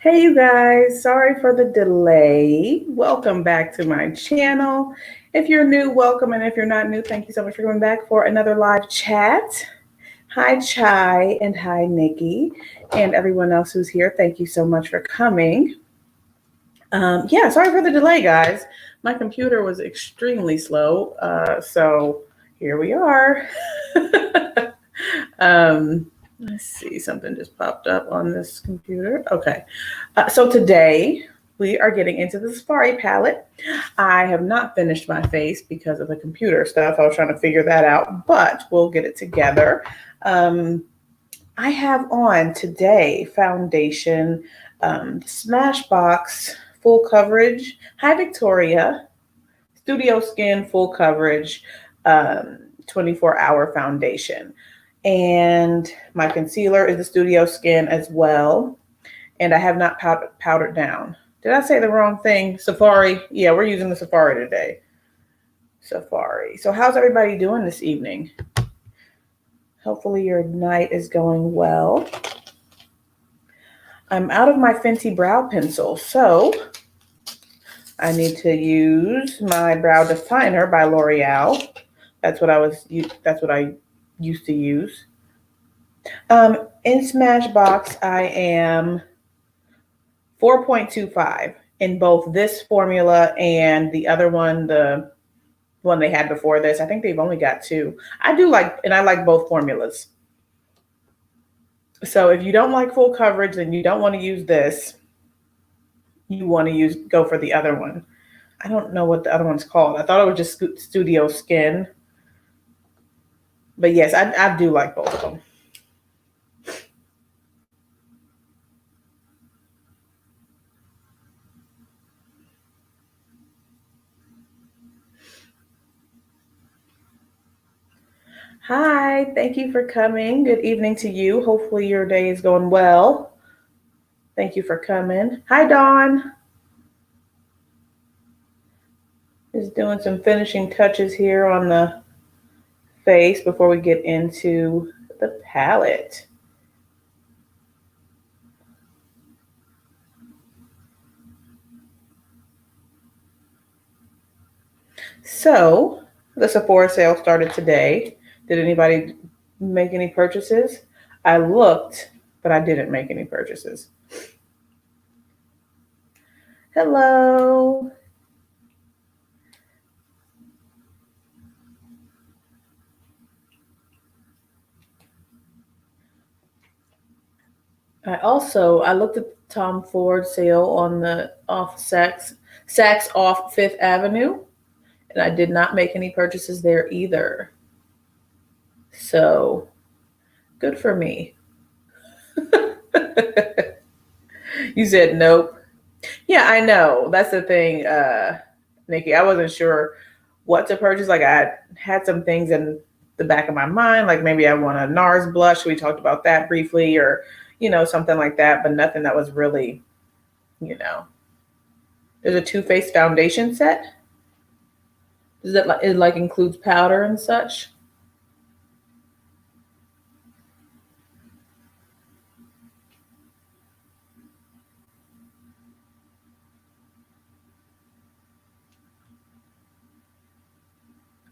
Hey you guys, sorry for the delay. Welcome back to my channel. If you're new, welcome, and if you're not new, thank you so much for coming back for another live chat. Hi Chai and hi Nikki and everyone else who's here. Thank you so much for coming. Sorry for the delay, guys. My computer was extremely slow, so here we are. Let's see, something just popped up on this computer. Okay, so today we are getting into the Safari palette. I have not finished my face because of the computer stuff. I was trying to figure that out, but we'll get it together. I have on today foundation, Smashbox Full Coverage, Hi Victoria, Studio Skin Full Coverage, 24-hour foundation. And my concealer is the Studio Skin as well. And I have not powdered down. Did I say the wrong thing? Safari. Yeah, we're using the Safari today. Safari. So how's everybody doing this evening? Hopefully your night is going well. I'm out of my Fenty brow pencil, so I need to use my brow definer by L'Oreal. That's what I used to use. In Smashbox, I am 4.25 in both this formula and the other one, the one they had before this. I think they've only got two. I like both formulas. So if you don't like full coverage and you don't want to use this, you want to go for the other one. I don't know what the other one's called. I thought it was just Studio Skin. But yes, I do like both of them. Hi, thank you for coming. Good evening to you. Hopefully your day is going well. Thank you for coming. Hi, Dawn. Just doing some finishing touches here on the face before we get into the palette. So the Sephora sale started today. Did anybody make any purchases? I looked, but I didn't make any purchases. Hello. I looked at the Tom Ford sale on the Saks off Fifth Avenue, and I did not make any purchases there either. So good for me. You said nope. Yeah, I know. That's the thing, Nikki. I wasn't sure what to purchase. Like I had some things in the back of my mind, like maybe I want a NARS blush. We talked about that briefly, or something like that, but nothing that was really, There's a Too Faced foundation set. Does it like includes powder and such?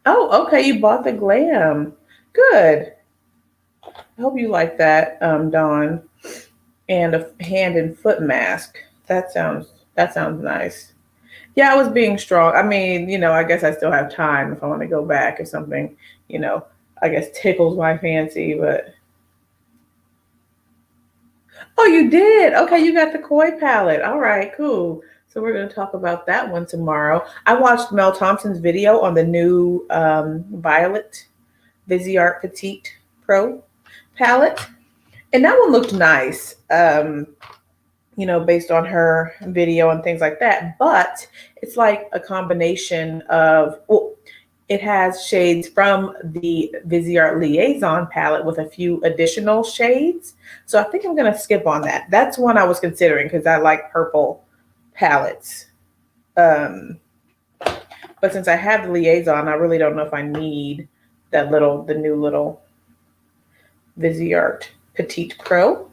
Oh, okay. You bought the glam. Good. I hope you like that, Dawn. And a hand and foot mask. That sounds nice. Yeah, I was being strong. I mean, I guess I still have time if I want to go back if something, you know, I guess tickles my fancy. But oh, you did. Okay, you got the koi palette. All right, cool. So we're going to talk about that one tomorrow. I watched Mel Thompson's video on the new Violet Viseart Petite Pro palette, and that one looked nice. Based on her video and things like that. But it's like a combination of, well, it has shades from the Viseart Liaison palette with a few additional shades. So I think I'm going to skip on that. That's one I was considering because I like purple palettes. But since I have the Liaison, I really don't know if I need the new little Viseart Petite Pro.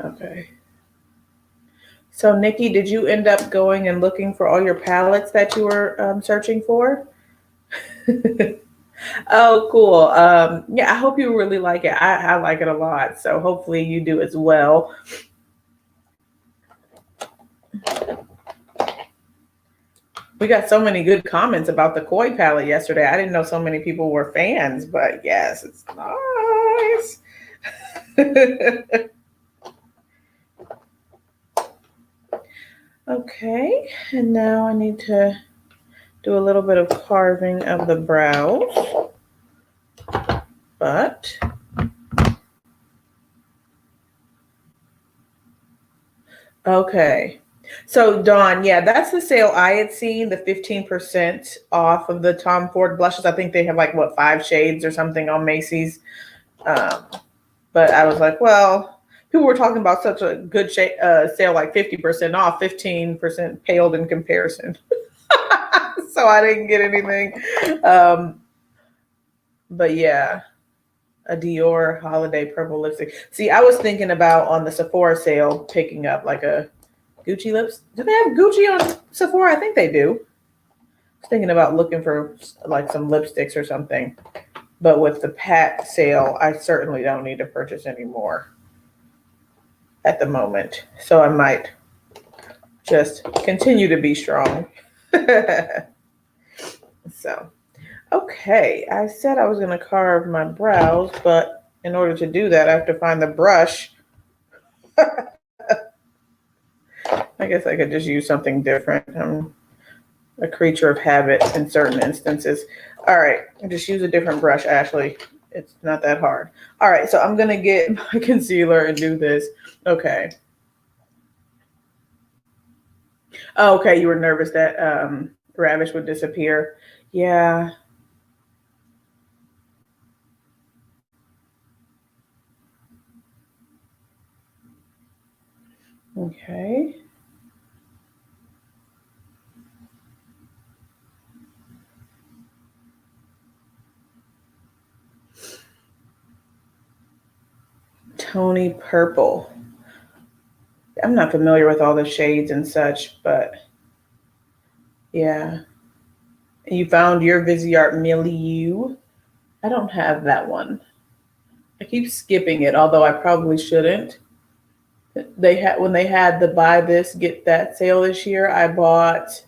Okay. So, Nikki, did you end up going and looking for all your palettes that you were searching for? Oh, cool. Yeah, I hope you really like it. I like it a lot. So, hopefully, you do as well. We got so many good comments about the koi palette yesterday. I didn't know so many people were fans, but yes, it's nice. Okay, and now I need to do a little bit of carving of the brows, but okay. So Dawn, yeah, that's the sale I had seen, the 15% off of the Tom Ford blushes. I think they have like what 5 shades or something on Macy's. Um, but I was like, well, people were talking about such a good sale, like 50% off, 15% paled in comparison. So I didn't get anything. Um, but yeah, a Dior holiday purple lipstick. See, I was thinking about on the Sephora sale picking up like a Gucci lips. Do they have Gucci on Sephora? I think they do. I was thinking about looking for like some lipsticks or something. But with the Pat sale, I certainly don't need to purchase any more at the moment. So I might just continue to be strong. So, okay. I said I was going to carve my brows, but in order to do that, I have to find the brush. I guess I could just use something different. I'm a creature of habit in certain instances. All right, just use a different brush, Ashley. It's not that hard. All right, so I'm gonna get my concealer and do this. Okay. Oh, okay, you were nervous that Ravish would disappear. Yeah. Okay. Tony Purple. I'm not familiar with all the shades and such, but yeah. You found your Viseart Milieu. I don't have that one. I keep skipping it, although I probably shouldn't. They had when they had the buy this get that sale this year. I bought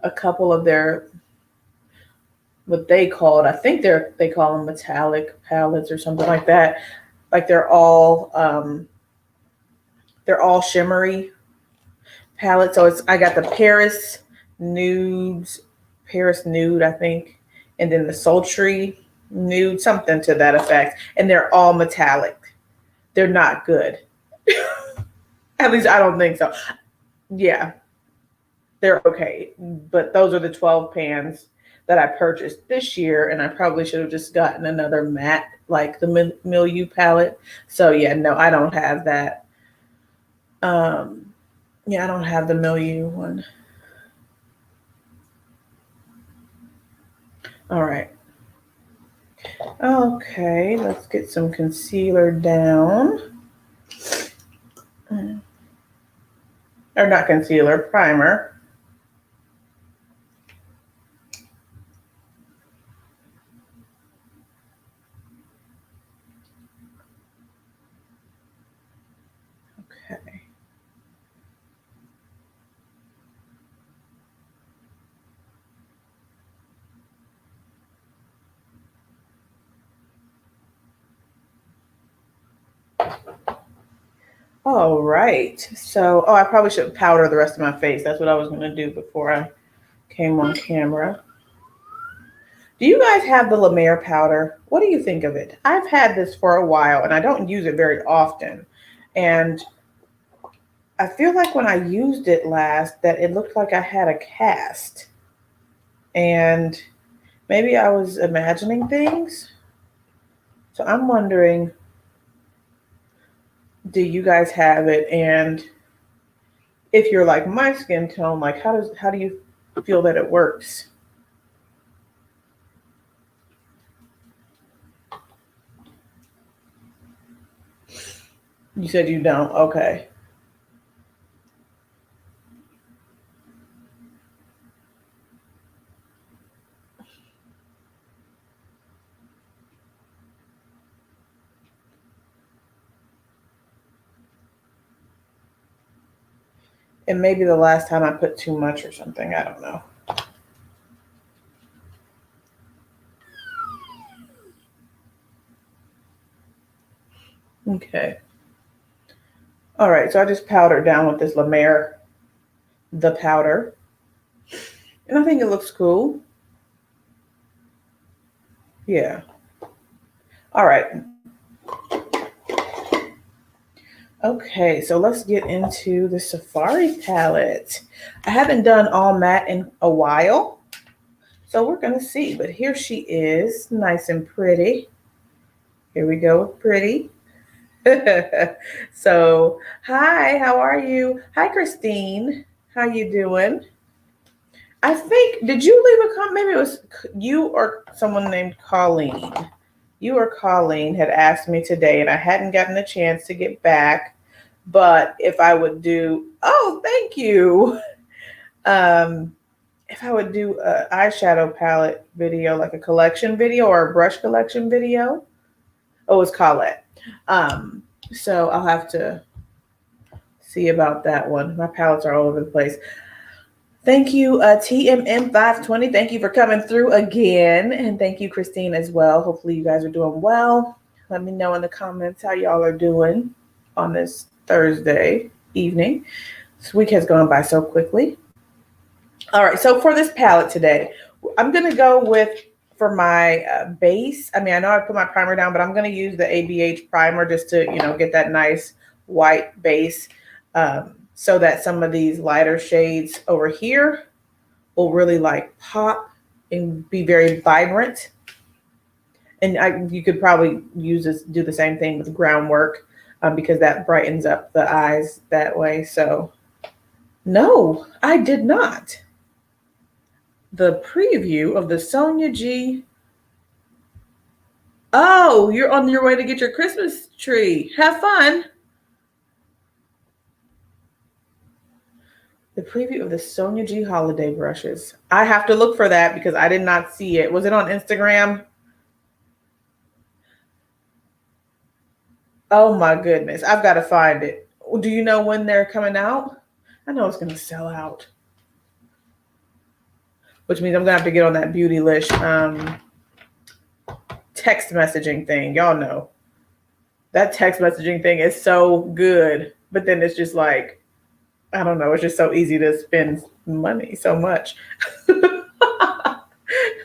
a couple of their what they called. I think they call them metallic palettes or something like that. Like they're all shimmery palettes. So it's I got the nudes, Paris nude, I think, and then the sultry nude, something to that effect. And they're all metallic. They're not good. At least I don't think so. Yeah, they're okay. But those are the 12 pans that I purchased this year, and I probably should have just gotten another matte like the Milieu palette. So yeah, no, I don't have that. Um, yeah, I don't have the Milieu one. All right. Okay, let's get some concealer down. Or not concealer, primer. Okay. All right. So, I probably should powder the rest of my face. That's what I was going to do before I came on camera. Do you guys have the La Mer powder? What do you think of it? I've had this for a while and I don't use it very often. And I feel like when I used it last that it looked like I had a cast. And maybe I was imagining things. So I'm wondering, do you guys have it? And if you're like my skin tone, like how do you feel that it works? You said you don't. Okay. And maybe the last time I put too much or something. I don't know. Okay. All right. So I just powdered down with this La Mer, the powder. And I think it looks cool. Yeah. All right. Okay, so let's get into the Safari palette. I haven't done all matte in a while, so we're gonna see. But here she is, nice and pretty. Here we go, pretty. So, hi, how are you? Hi, Christine. How you doing? I think, did you leave a comment? Maybe it was you or someone named Colleen. You or Colleen had asked me today, and I hadn't gotten a chance to get back. But if I would do, oh, thank you. Um, if I would do an eyeshadow palette video, like a collection video or a brush collection video, oh, it's Colette. Um, so I'll have to see about that one. My palettes are all over the place. Thank you, TMM520. Thank you for coming through again. And thank you, Christine, as well. Hopefully, you guys are doing well. Let me know in the comments how y'all are doing on this Thursday evening. This week has gone by so quickly. All right, so for this palette today, I'm going to go with, for my base, I mean, I know I put my primer down, but I'm going to use the ABH primer just to, get that nice white base. So that some of these lighter shades over here will really like pop and be very vibrant. And you could probably do the same thing with groundwork because that brightens up the eyes that way. So no, I did not. The preview of the Sonia G. Oh, you're on your way to get your Christmas tree. Have fun. The preview of the Sonia G holiday brushes. I have to look for that because I did not see it. Was it on Instagram? Oh my goodness. I've got to find it. Do you know when they're coming out? I know it's going to sell out. Which means I'm going to have to get on that Beautylish text messaging thing. Y'all know. That text messaging thing is so good. But then it's just like, I don't know. It's just so easy to spend money so much.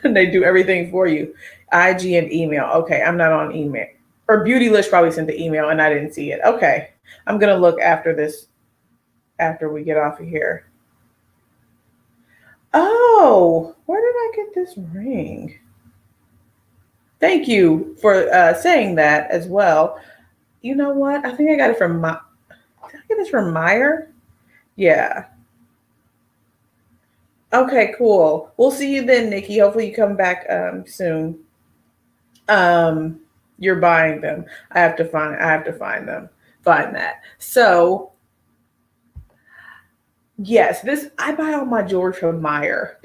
And they do everything for you. IG and email. Okay, I'm not on email. Or Beautylish probably sent the email and I didn't see it. Okay, I'm going to look after this, after we get off of here. Oh, where did I get this ring? Thank you for saying that as well. You know what? I think I got it from did I get this from Meyer? Yeah. Okay, cool. We'll see you then, Nikki. Hopefully you come back soon. You're buying them. I have to find them. Find that. So yes, I buy all my jewelry from Meyer.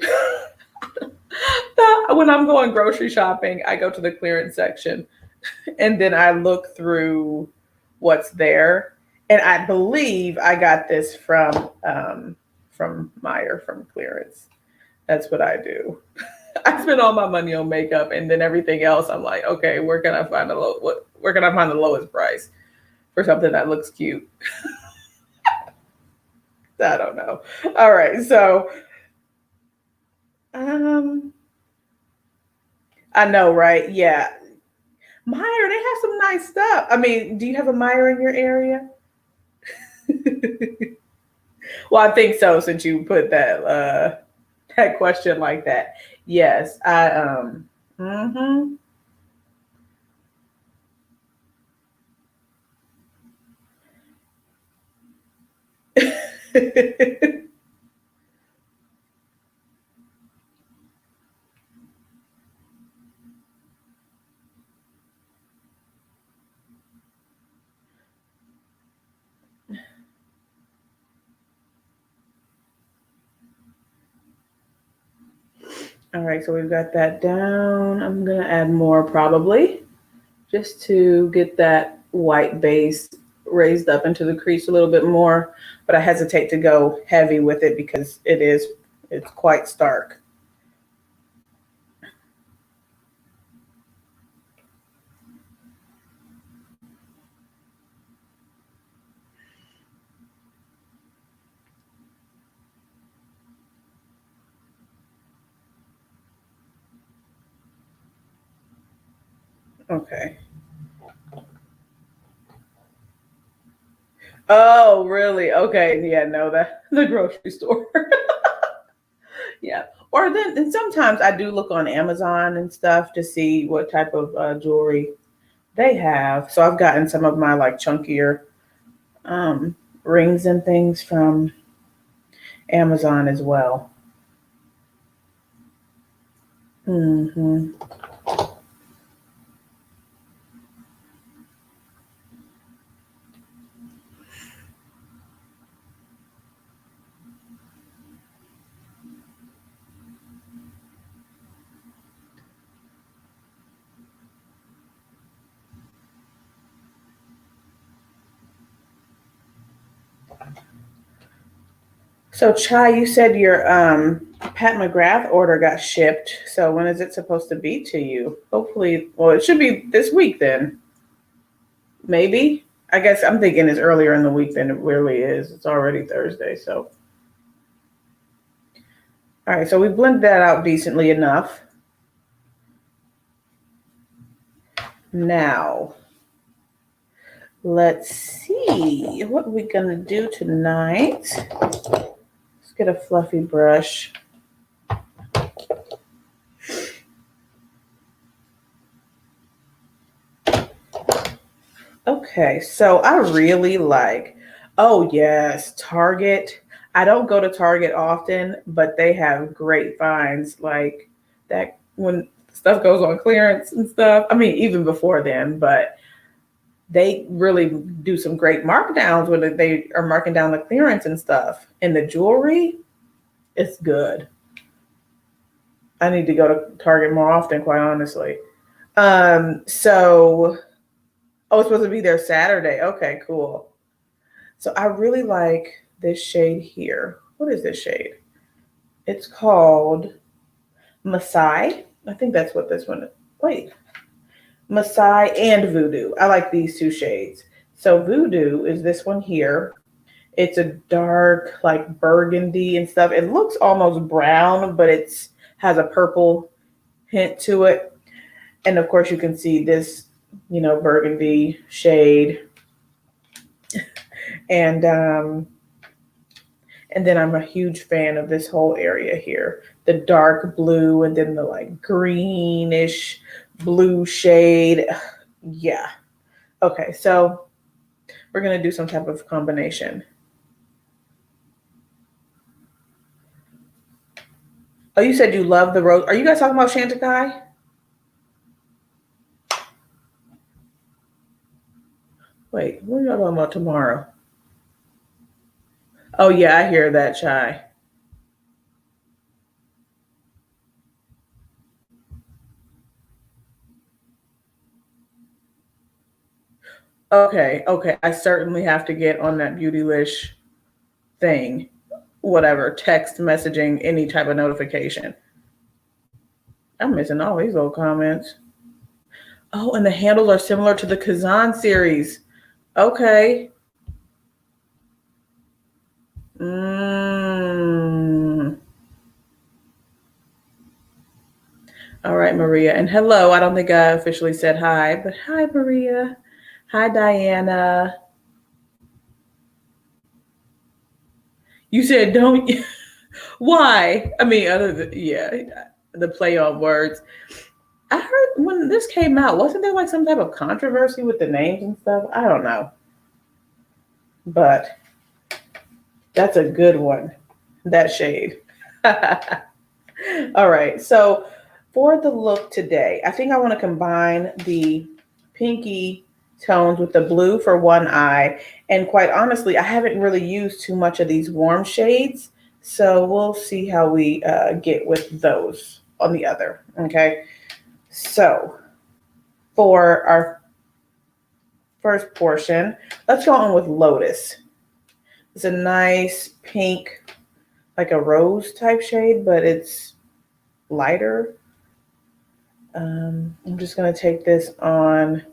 When I'm going grocery shopping, I go to the clearance section and then I look through what's there. And I believe I got this from Meyer from clearance. That's what I do. I spend all my money on makeup, and then everything else, I'm like, okay, where can I find the lowest price for something that looks cute? I don't know. All right, so I know, right? Yeah, Meyer, they have some nice stuff. I mean, do you have a Meyer in your area? Well, I think so since you put that question like that. Yes, I mhm. All right, so we've got that down. I'm gonna add more probably just to get that white base raised up into the crease a little bit more, but I hesitate to go heavy with it because it's quite stark. Okay. Oh, really? Okay. Yeah, no, the grocery store. Yeah. Or then and sometimes I do look on Amazon and stuff to see what type of jewelry they have. So I've gotten some of my like chunkier um, rings and things from Amazon as well. Hmm. So Chai, you said your Pat McGrath order got shipped. So when is it supposed to be to you? Hopefully, well, it should be this week then. Maybe. I guess I'm thinking it's earlier in the week than it really is. It's already Thursday, so all right, so we blended that out decently enough. Now, let's see what we're gonna do tonight. Let's get a fluffy brush. Okay, so I really like, oh yes, Target. I don't go to Target often, but they have great finds like that when stuff goes on clearance and stuff. I mean, even before then, but they really do some great markdowns when they are marking down the clearance and stuff. And the jewelry, it's good. I need to go to Target more often, quite honestly. So oh, it's supposed to be there Saturday. Okay, cool. So I really like this shade here. What is this shade? It's called Masai. I think that's what this one is. Wait, Masai and Voodoo. I like these two shades. So Voodoo is this one here. It's a dark, like burgundy and stuff. It looks almost brown, but it's has a purple hint to it. And of course, you can see this, burgundy shade. And and then I'm a huge fan of this whole area here. The dark blue and then the like greenish blue shade. Yeah. Okay, so we're gonna do some type of combination. Oh, you said you love the rose. Are you guys talking about Chanticleer? Wait, what are y'all talking about tomorrow? Oh yeah, I hear that, Chai. Okay, okay. I certainly have to get on that Beautylish thing. Whatever, text messaging, any type of notification. I'm missing all these old comments. Oh, and the handles are similar to the Kazan series. Okay. Mm. All right, Maria. And hello. I don't think I officially said hi, but hi, Maria. Hi, Diana. You said don't. Why? I mean, other than, yeah, the play on words. I heard when this came out, wasn't there like some type of controversy with the names and stuff? I don't know. But that's a good one. That shade. All right. So for the look today, I think I want to combine the pinky tones with the blue for one eye. And quite honestly, I haven't really used too much of these warm shades. So we'll see how we get with those. on the other. Okay. So for our first portion, let's go on with Lotus. It's a nice pink, like a rose type shade, but it's lighter. I'm just going to take this on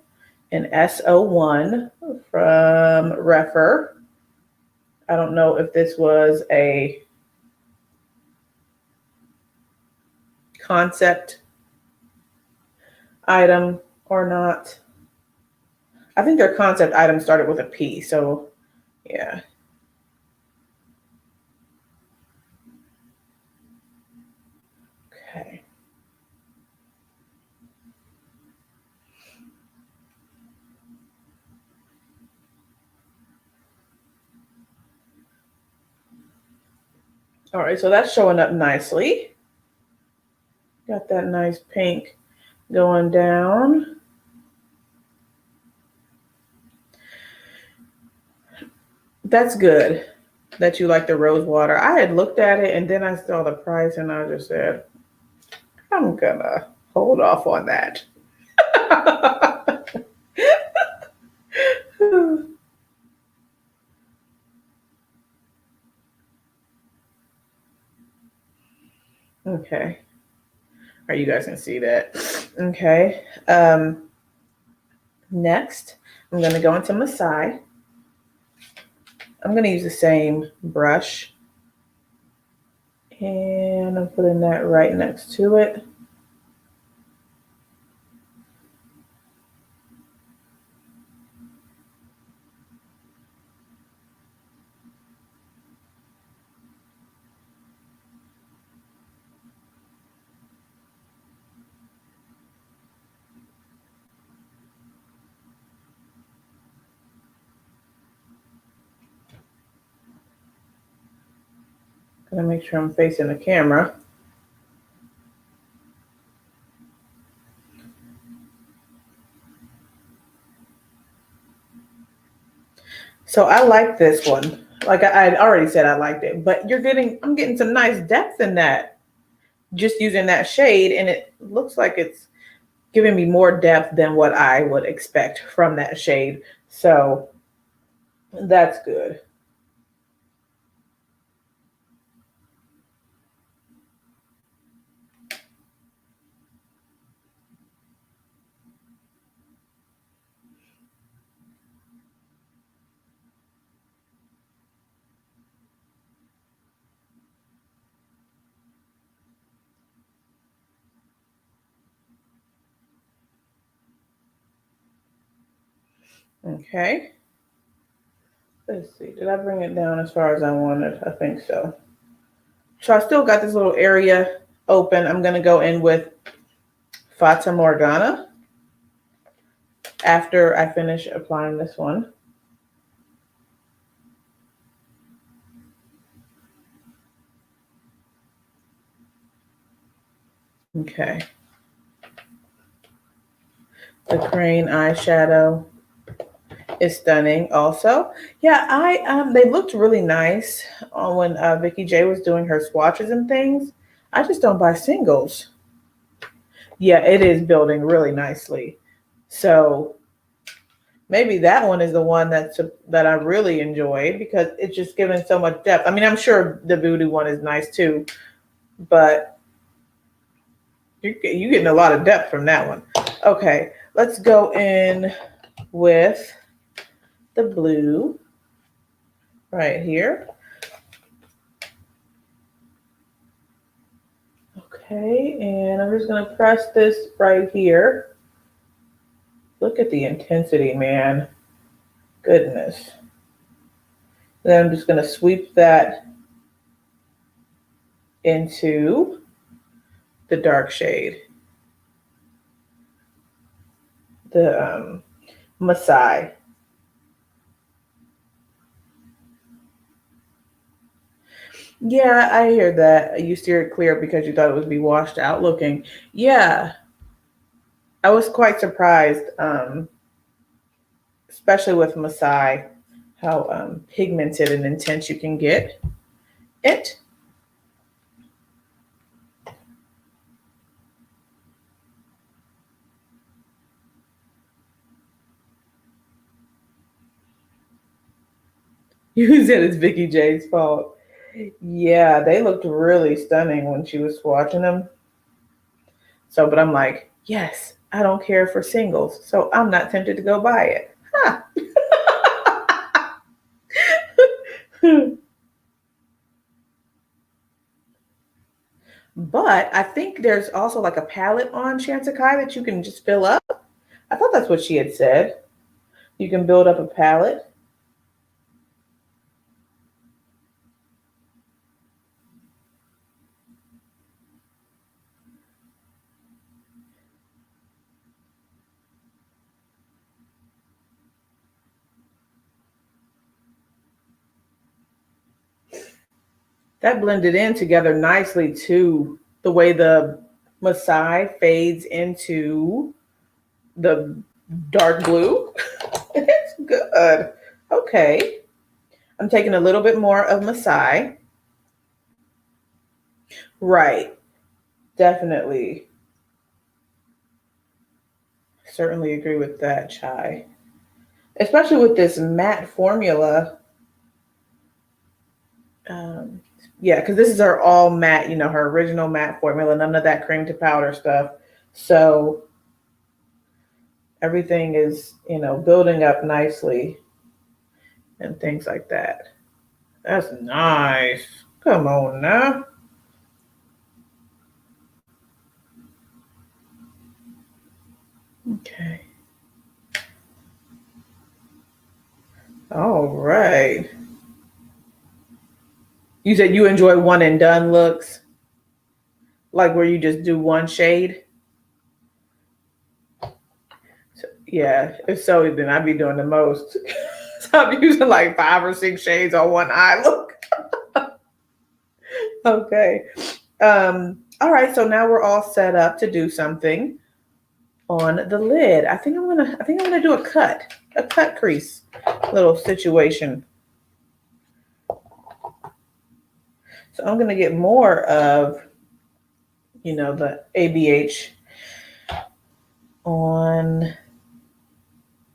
an SO1 from Refer. I don't know if this was a concept item or not. I think their concept item started with a P, so yeah. Okay. All right, so that's showing up nicely. Got that nice pink going down. That's good that you like the rose water. I had looked at it and then I saw the price and I just said, I'm gonna hold off on that. Okay. All right, you guys can see that. Okay. Next, I'm going to go into Masai. I'm going to use the same brush. And I'm putting that right next to it. Gonna make sure I'm facing the camera. So I like this one. Like I already said, I liked it, but I'm getting some nice depth in that. Just using that shade, and it looks like it's giving me more depth than what I would expect from that shade. So that's good. Okay. Let's see. Did I bring it down as far as I wanted? I think so. So I still got this little area open. I'm going to go in with Fata Morgana after I finish applying this one. Okay. The Crane eyeshadow is stunning also. Yeah, they looked really nice when Vicky J was doing her swatches and things. I just don't buy singles. Yeah, it is building really nicely. So maybe that one is the one that I really enjoy because it's just giving so much depth. I mean, I'm sure the Voodoo one is nice too, but you're getting a lot of depth from that one. Okay, let's go in with the blue right here. Okay, and I'm just going to press this right here. Look at the intensity, man. Goodness. Then I'm just going to sweep that into the dark shade. The Masai. Yeah, I hear that. You steer it clear because you thought it would be washed out looking. Yeah, I was quite surprised, especially with Masai, how pigmented and intense you can get it. You said it's Vicky J's fault. Yeah, they looked really stunning when she was swatching them. So, but I'm like, yes, I don't care for singles, so I'm not tempted to go buy it. Huh. But I think there's also like a palette on Chantecaille that you can just fill up. I thought that's what she had said. You can build up a palette. That blended in together nicely too. The way the Masai fades into the dark blue. It's good. Okay. I'm taking a little bit more of Masai. Right. Definitely. Certainly agree with that, Chai. Especially with this matte formula. Um, yeah, because this is her all matte, her original matte formula, none of that cream to powder stuff. So everything is, building up nicely and things like that. That's nice. Come on now. Okay. All right. You said you enjoy one and done looks, like where you just do one shade. So, yeah, if so, then I'd be doing the most. So I'm using like 5 or 6 shades on one eye. Look. Okay. All right. So now we're all set up to do something on the lid. I think I'm gonna do a cut crease little situation. So I'm gonna get more of, the ABH on.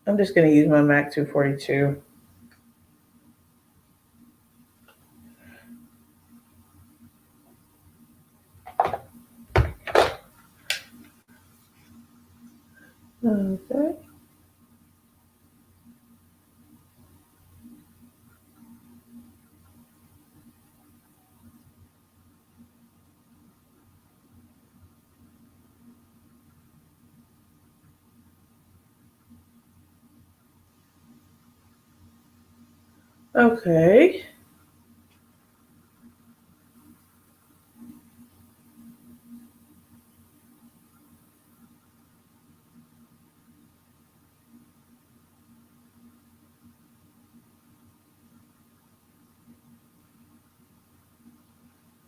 I'm just gonna use my MAC 242. Okay. Okay.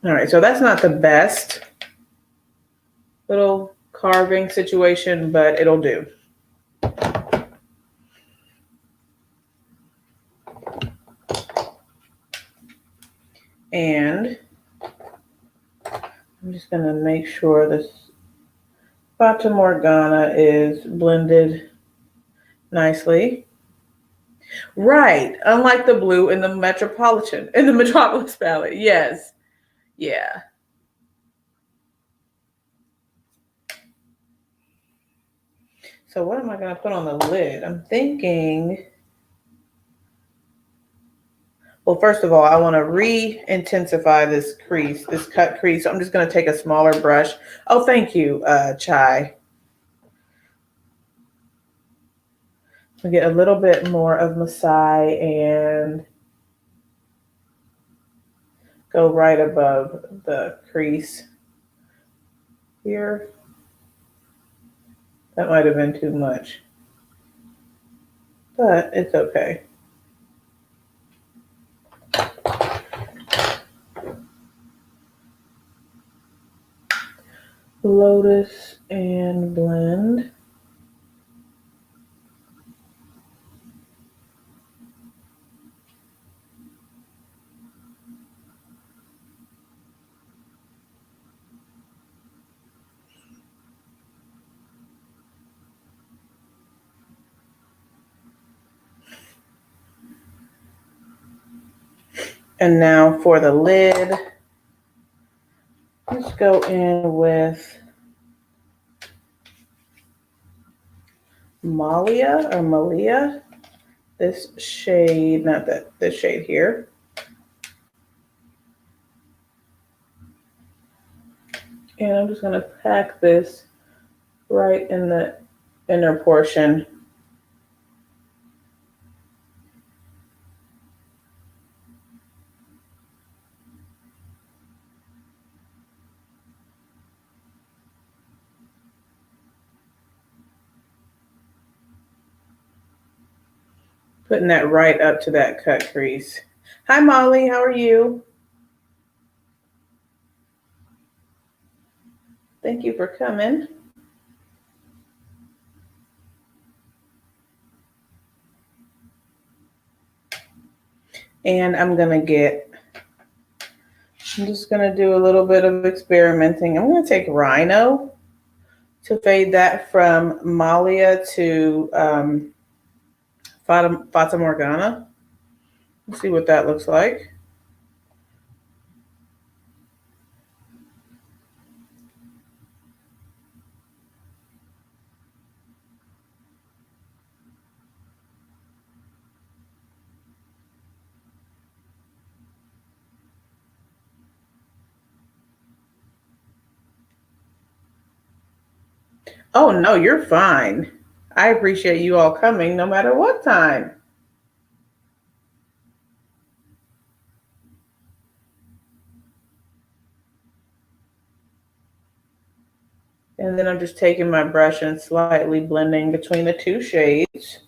All right. So that's not the best little carving situation, but it'll do. And I'm just gonna make sure this Fata Morgana is blended nicely. Right. Unlike the blue in the Metropolis palette. Yes. Yeah. So what am I going to put on the lid? I'm thinking, well, first of all, I want to re-intensify this crease, this cut crease. So I'm just going to take a smaller brush. Oh, thank you, Chai. I'll get a little bit more of Masai and go right above the crease here. That might have been too much, but it's okay. Lotus and blend. And now for the lid, let's go in with Malia. This shade, not that, this shade here. And I'm just gonna pack this right in the inner portion. Putting that right up to that cut crease. Hi, Molly, how are you? Thank you for coming. And I'm just gonna do a little bit of experimenting. I'm gonna take Rhino to fade that from Malia to Fata Morgana. Let's see what that looks like. Oh, no, you're fine. I appreciate you all coming no matter what time. And then I'm just taking my brush and slightly blending between the two shades.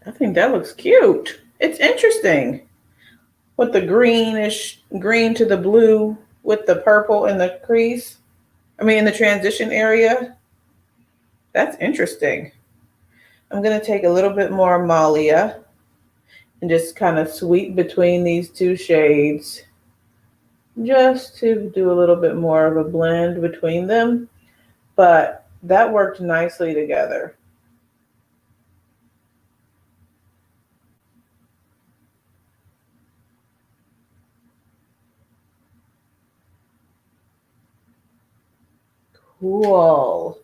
I think that looks cute. It's interesting. With the green to the blue with the purple in the crease. In the transition area. That's interesting. I'm going to take a little bit more Malia and just kind of sweep between these two shades just to do a little bit more of a blend between them. But that worked nicely together. Cool.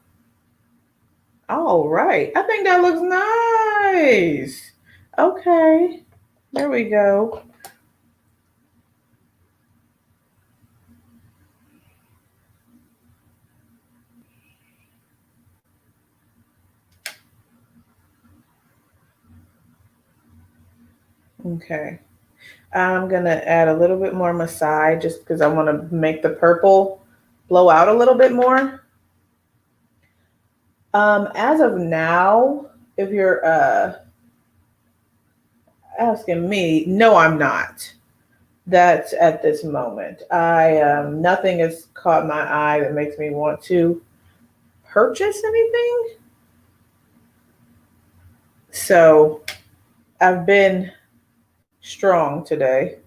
All right. I think that looks nice. Okay. There we go. Okay. I'm going to add a little bit more Masai just because I want to make the purple blow out a little bit more. As of now, if you're asking me, no, I'm not. That's at this moment. Nothing has caught my eye that makes me want to purchase anything. So I've been strong today.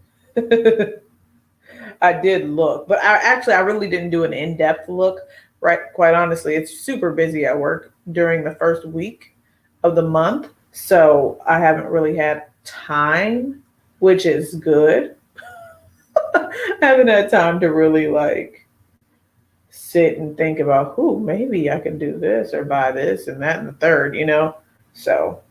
I did look, but I really didn't do an in-depth look. Right, quite honestly, it's super busy at work during the first week of the month, so I haven't really had time, which is good. I haven't had time to really sit and think about, maybe I can do this or buy this and that and the third, So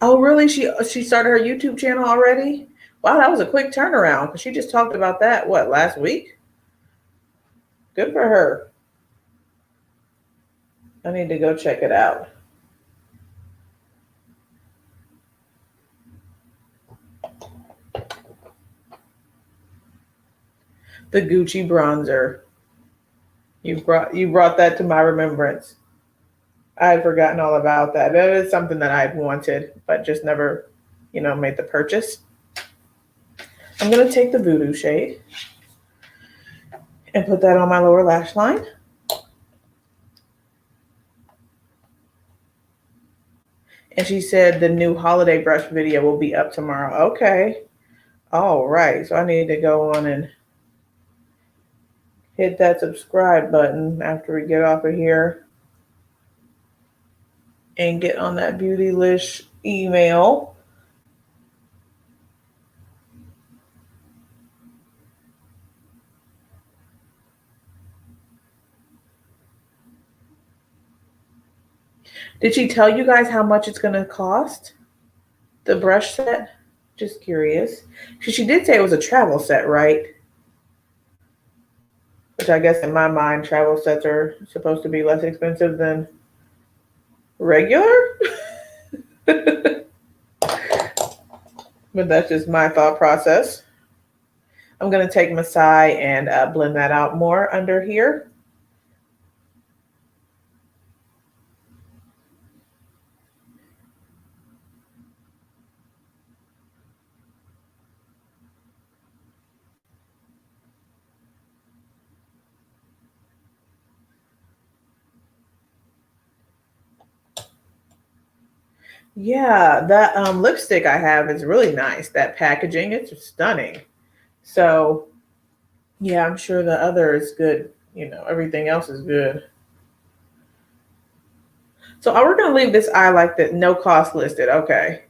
oh, really? She started her YouTube channel already? Wow, that was a quick turnaround because she just talked about that, last week? Good for her. I need to go check it out. The Gucci bronzer. You brought that to my remembrance. I had forgotten all about that. That is something that I'd wanted, but just never, made the purchase. I'm going to take the Voodoo shade and put that on my lower lash line. And she said the new holiday brush video will be up tomorrow. Okay. All right. So I need to go on and hit that subscribe button after we get off of here and get on that Beautylish email. Did she tell you guys how much it's going to cost? The brush set? Just curious. Because she did say it was a travel set, right? Which I guess in my mind, travel sets are supposed to be less expensive than regular. But that's just my thought process. I'm going to take Masai and blend that out more under here. Yeah, that lipstick I have is really nice. That packaging, it's stunning. So, yeah, I'm sure the other is good. You know, everything else is good. So, we're going to leave this eye like that, no cost listed. Okay.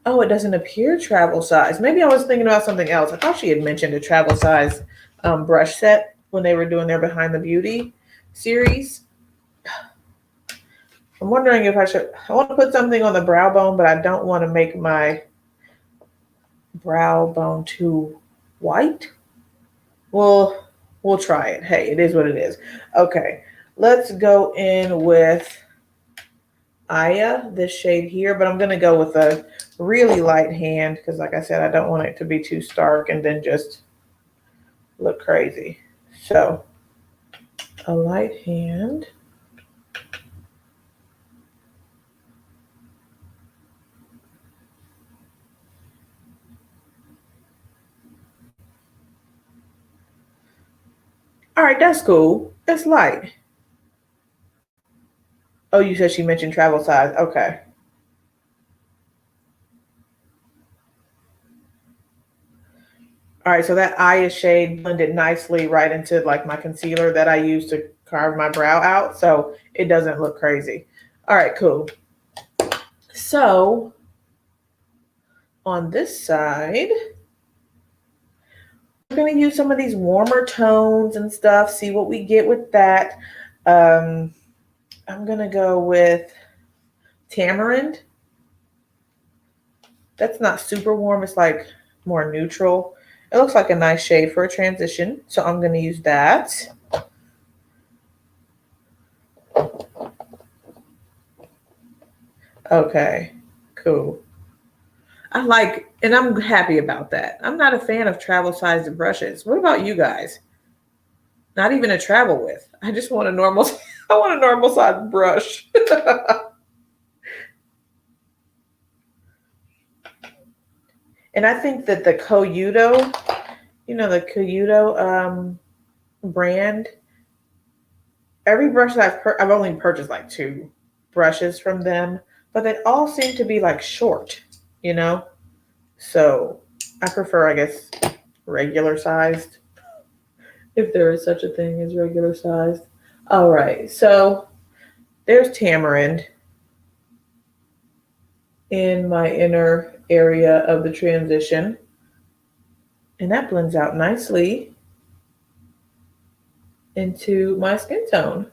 Oh, it doesn't appear travel size. Maybe I was thinking about something else. I thought she had mentioned a travel size brush set when they were doing their Behind the Beauty series. I'm wondering if I want to put something on the brow bone, but I don't want to make my brow bone too white. Well, we'll try it. Hey, it is what it is. Okay, let's go in with Aya, this shade here, but I'm going to go with a really light hand because, like I said, I don't want it to be too stark and then just look crazy. So, a light hand. All right, that's cool. It's light. Oh, you said she mentioned travel size. Okay. All right, so that Aya shade blended nicely right into like my concealer that I use to carve my brow out, so it doesn't look crazy. All right, cool. So on this side, we're going to use some of these warmer tones and stuff, see what we get with that. I'm going to go with Tamarind. That's not super warm. It's like more neutral. It looks like a nice shade for a transition. So I'm going to use that. Okay, cool. And I'm happy about that. I'm not a fan of travel sized brushes. What about you guys? Not even a travel with. I just want a normal, I want a normal sized brush. And I think that the Koyudo, the Koyudo brand, every brush that I've only purchased like 2 brushes from them, but they all seem to be like short, you know? So I prefer, I guess, regular sized, if there is such a thing as regular sized. All right, so there's Tamarind in my inner area of the transition, and that blends out nicely into my skin tone.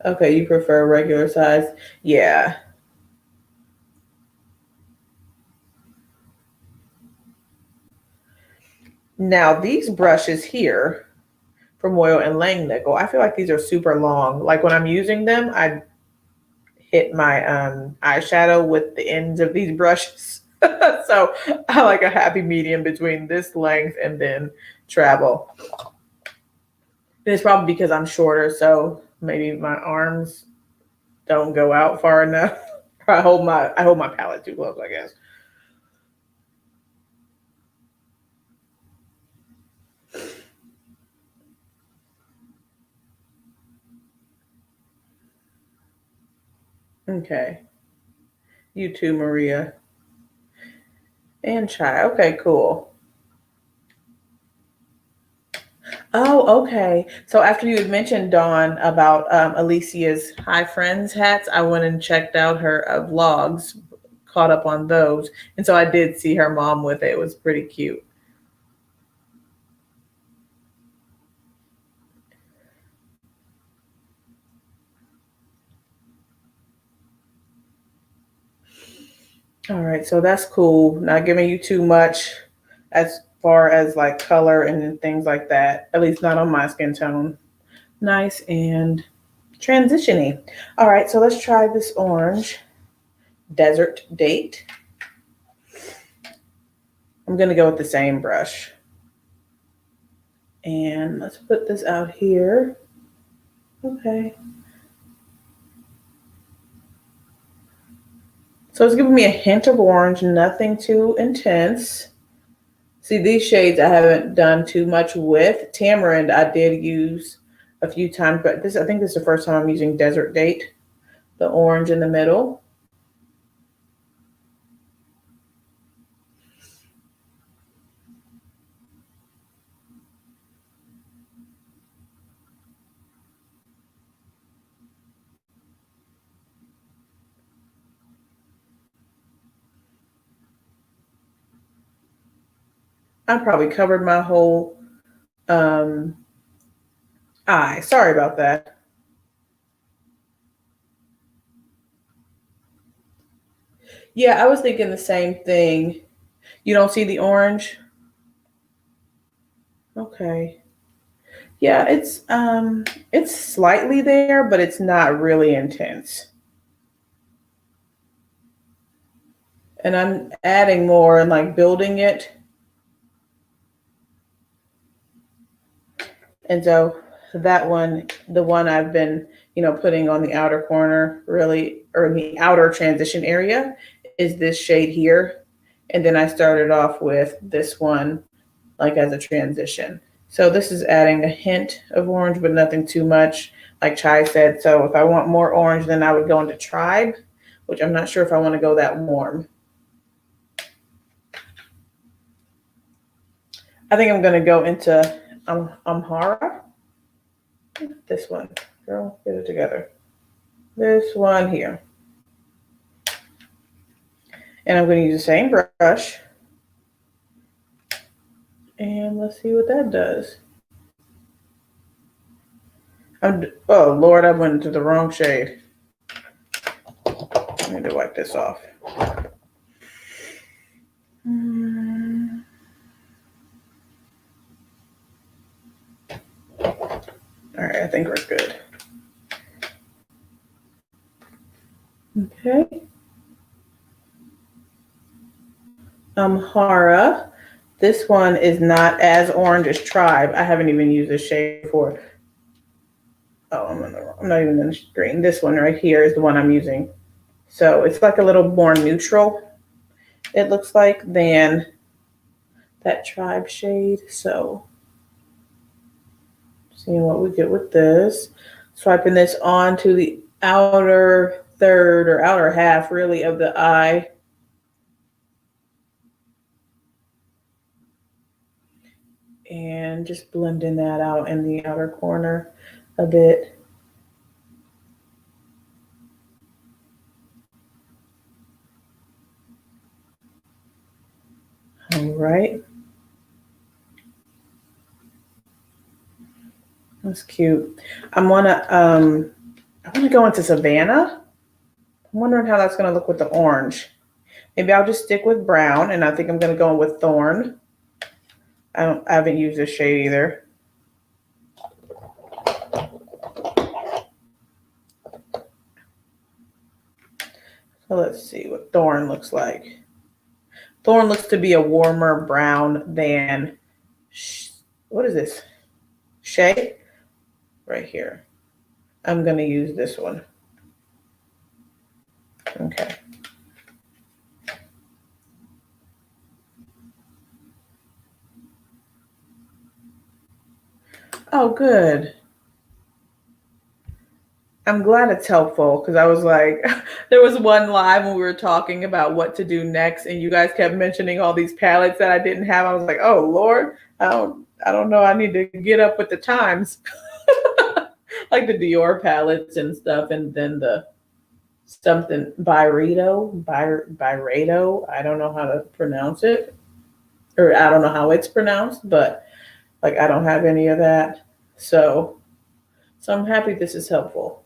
Okay, you prefer regular size? Yeah. Now these brushes here from Moyle and Langnickel, I feel like these are super long. Like when I'm using them, I hit my eyeshadow with the ends of these brushes. So I like a happy medium between this length and then travel. And it's probably because I'm shorter, so maybe my arms don't go out far enough. I hold my palette too close, I guess. Okay. You too, Maria. And Chai. Okay, cool. Oh, okay. So after you had mentioned Dawn about Alicia's Hi Friends hats, I went and checked out her vlogs, caught up on those, and so I did see her mom with it. It was pretty cute. All right, so that's cool. Not giving you too much as far as like color and things like that. At least not on my skin tone. Nice and transitioning. All right, so let's try this orange desert date. I'm gonna go with the same brush. And let's put this out here. Okay. So it's giving me a hint of orange, nothing too intense. See, these shades I haven't done too much with. Tamarind I did use a few times, but this I think this is the first time I'm using Desert Date, the orange in the middle. I probably covered my whole um, eye. Sorry about that. Yeah, I was thinking the same thing. You don't see the orange? Okay. Yeah, it's slightly there, but it's not really intense. And I'm adding more and like building it. And so that one, the one I've been, putting on the outer corner, really, or in the outer transition area, is this shade here. And then I started off with this one, like as a transition. So this is adding a hint of orange, but nothing too much, like Chai said. So if I want more orange, then I would go into Tribe, which I'm not sure if I want to go that warm. I think I'm going to go into Amhara. This one. Girl, get it together. This one here. And I'm going to use the same brush. And let's see what that does. Oh, Lord, I went into the wrong shade. I need to wipe this off. All right, I think we're good. Okay. Hara. This one is not as orange as Tribe. I haven't even used this shade before. Oh, I'm not even in the screen. This one right here is the one I'm using. So it's like a little more neutral, it looks like, than that Tribe shade. So seeing what we get with this. Swiping this onto the outer third or outer half, really, of the eye. And just blending that out in the outer corner a bit. All right. That's cute. I wanna go into Savannah. I'm wondering how that's gonna look with the orange. Maybe I'll just stick with brown, and I think I'm gonna go in with Thorn. I haven't used this shade either. So let's see what Thorn looks like. Thorn looks to be a warmer brown than, what is this? Shea? Right here. I'm gonna use this one. Okay. Oh, good. I'm glad it's helpful because I was like, there was one live when we were talking about what to do next, and you guys kept mentioning all these palettes that I didn't have. I was like, oh Lord, I don't know. I need to get up with the times, like the Dior palettes and stuff, and then the something Byredo. I don't know how to pronounce it, or I don't know how it's pronounced, but like I don't have any of that. So, so I'm happy this is helpful.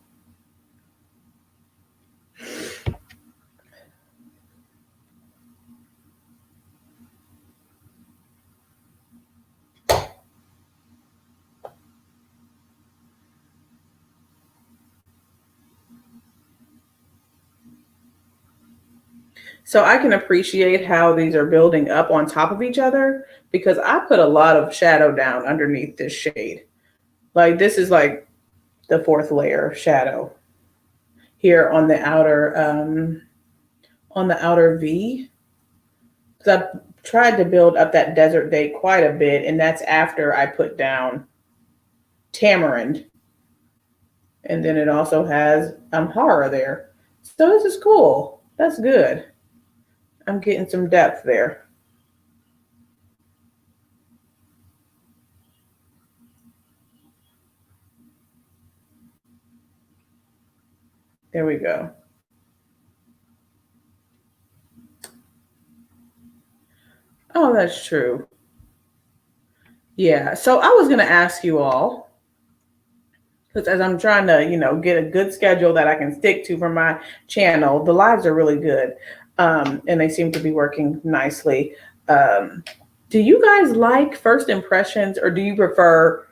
So I can appreciate how these are building up on top of each other because I put a lot of shadow down underneath this shade. Like this is like the fourth layer of shadow here on the outer V. Because I tried to build up that desert date quite a bit, and that's after I put down tamarind, and then it also has horror there. So this is cool. That's good. I'm getting some depth there. There we go. Oh, that's true. Yeah. So I was going to ask you all, because as I'm trying to, get a good schedule that I can stick to for my channel, the lives are really good. And they seem to be working nicely. Um, do you guys like first impressions or do you prefer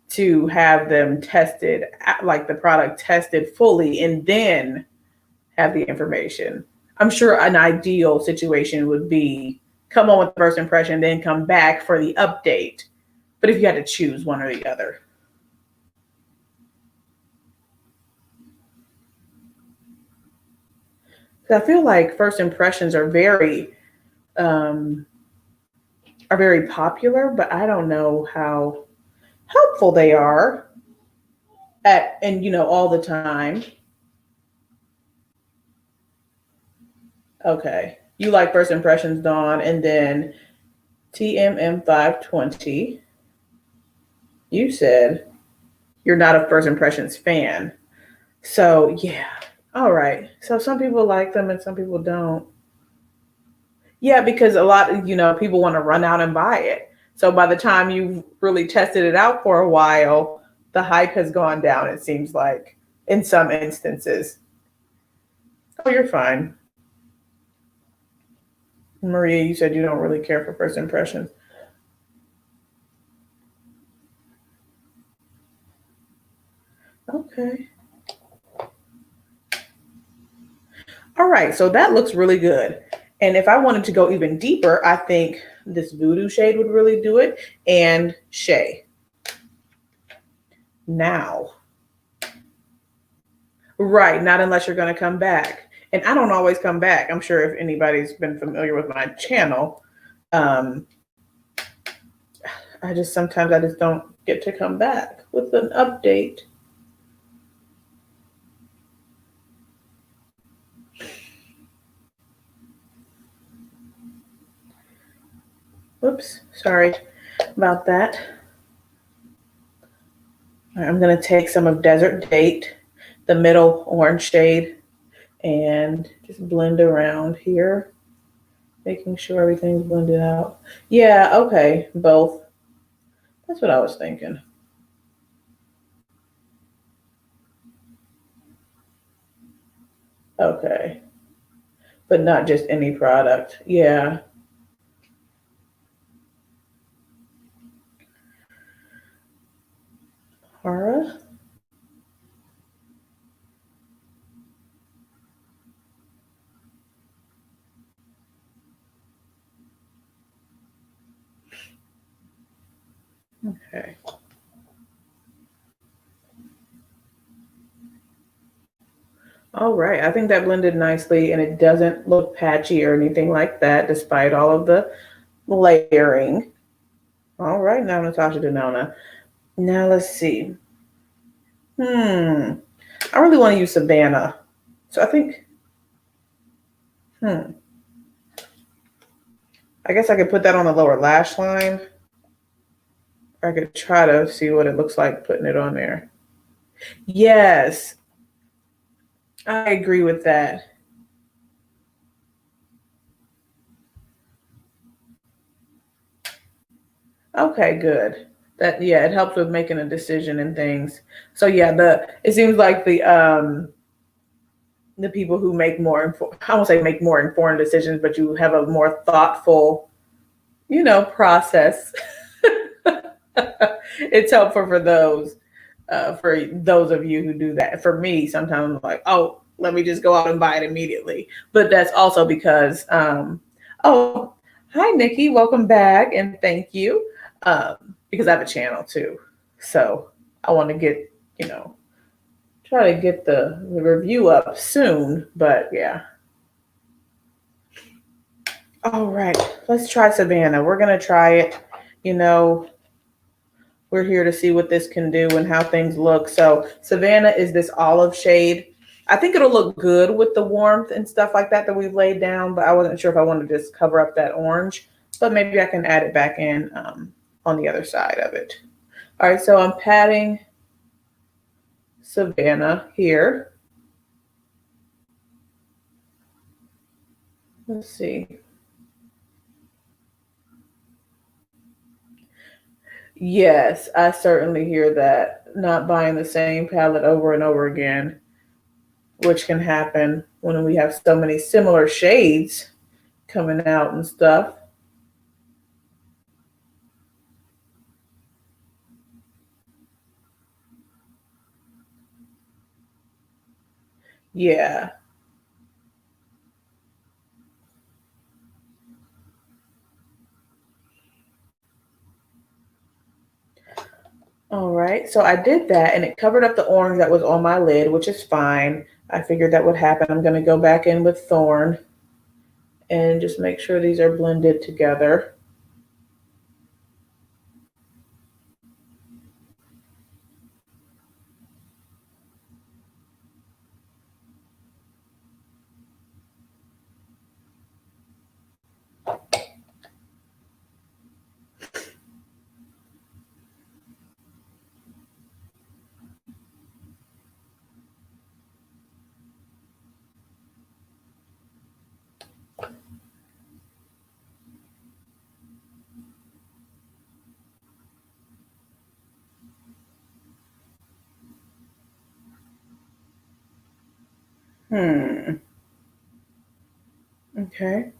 to have them tested, like the product tested fully and then have the information? I'm sure an ideal situation would be come on with the first impression, then come back for the update. But if you had to choose one or the other, I feel like first impressions um, are very popular, but I don't know how helpful they are at and all the time. Okay, you like first impressions, Dawn, and then TMM 520. You said you're not a first impressions fan, so yeah. All right. So some people like them and some people don't. Yeah, because a lot of, people want to run out and buy it. So by the time you've really tested it out for a while, the hype has gone down, it seems like, in some instances. Oh, you're fine. Maria, you said you don't really care for first impressions. Okay. All right. So that looks really good. And if I wanted to go even deeper, I think this voodoo shade would really do it. And Shay. Now. Right. Not unless you're going to come back. And I don't always come back. I'm sure if anybody's been familiar with my channel, um, sometimes I just don't get to come back with an update. Whoops, sorry about that. All right, I'm going to take some of Desert Date, the middle orange shade, and just blend around here, making sure everything's blended out. Yeah, okay, both. That's what I was thinking. Okay, but not just any product. Yeah. Hara. Okay. All right. I think that blended nicely and it doesn't look patchy or anything like that, despite all of the layering. All right, now Natasha Denona. Now let's see. Hmm. I really want to use Savannah. So I think, I guess I could put that on the lower lash line. I could try to see what it looks like putting it on there. Yes, I agree with that. Okay, good. That yeah, it helps with making a decision and things. So yeah, the it seems like the people who make I won't say make more informed decisions, but you have a more thoughtful, process. It's helpful for those of you who do that. For me, sometimes I'm like, oh, let me just go out and buy it immediately. But that's also because, oh, hi, Nikki, welcome back, and thank you. Because I have a channel too. So I want to try to get the review up soon. But yeah. All right, let's try Savannah. We're going to try it. You know, we're here to see what this can do and how things look. So Savannah is this olive shade. I think it'll look good with the warmth and stuff like that we've laid down, but I wasn't sure if I wanted to just cover up that orange, but maybe I can add it back in on the other side of it. All right, so I'm patting Savannah here. Let's see. Yes, I certainly hear that. Not buying the same palette over and over again, which can happen when we have so many similar shades coming out and stuff. Yeah. All right. So I did that and it covered up the orange that was on my lid, which is fine. I figured that would happen. I'm going to go back in with Thorn and just make sure these are blended together. Hmm. Okay.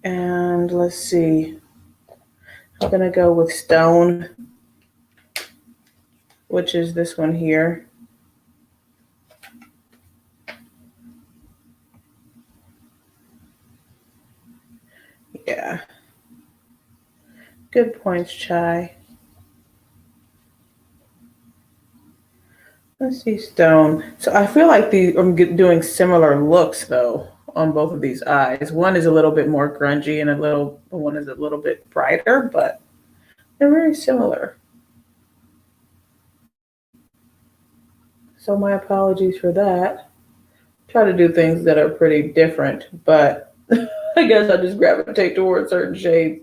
And let's see. I'm going to go with Stone, which is this one here. Yeah. Good points, Chai. Let's see, Stone. So I feel like I'm doing similar looks though on both of these eyes. One is a little bit more grungy and one is a little bit brighter, but they're very similar. So my apologies for that. Try to do things that are pretty different, but I guess I just gravitate towards certain shades.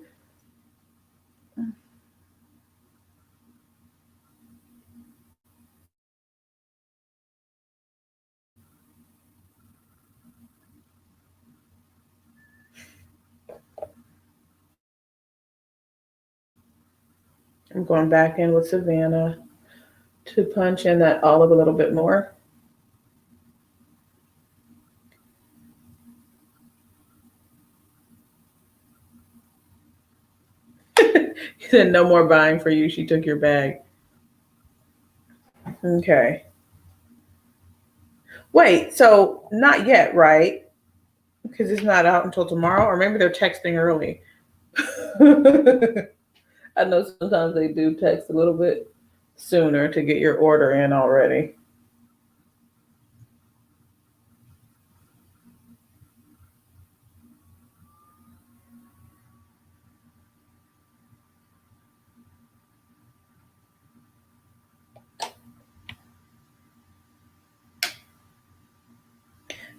I'm going back in with Savannah to punch in that olive a little bit more. He said no more buying for you. She took your bag. Okay. Wait, so not yet, right? Because it's not out until tomorrow, or maybe they're texting early. I know sometimes they do text a little bit sooner to get your order in already.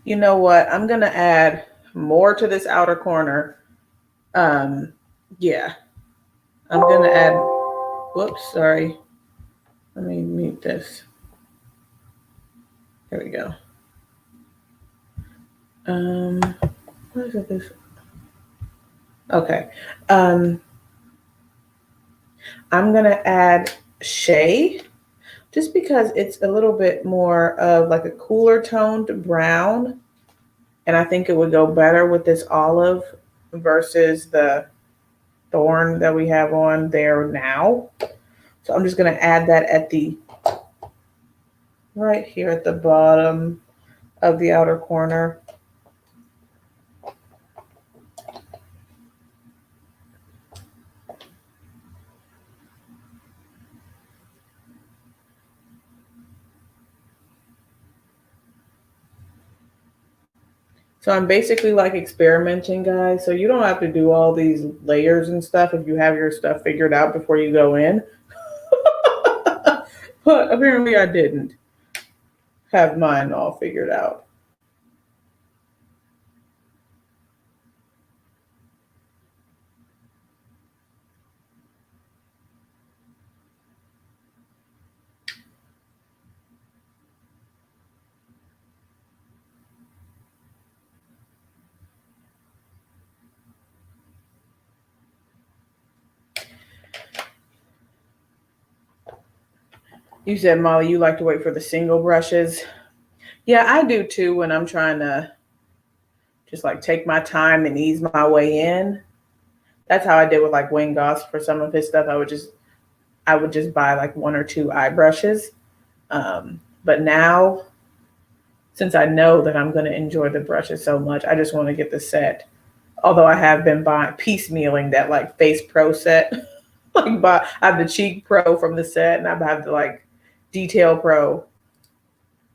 You know what? I'm gonna add more to this outer corner. Yeah, I'm gonna add. Whoops, sorry. Let me mute this. There we go. What is it? This. Okay. Um, I'm gonna add shea just because it's a little bit more of like a cooler toned brown, and I think it would go better with this olive versus the thorn that we have on there now. So I'm just gonna add that at the right here at the bottom of the outer corner. So I'm basically like experimenting, guys. So you don't have to do all these layers and stuff if you have your stuff figured out before you go in. But apparently I didn't have mine all figured out. You said, Molly, you like to wait for the single brushes. Yeah, I do too when I'm trying to just like take my time and ease my way in. That's how I did with like Wayne Goss for some of his stuff. I would just buy like one or two eye brushes. But now, since I know that I'm going to enjoy the brushes so much, I just want to get the set. Although I have been buying piecemealing that like Face Pro set. I have the Cheek Pro from the set, and I have the like Detail Pro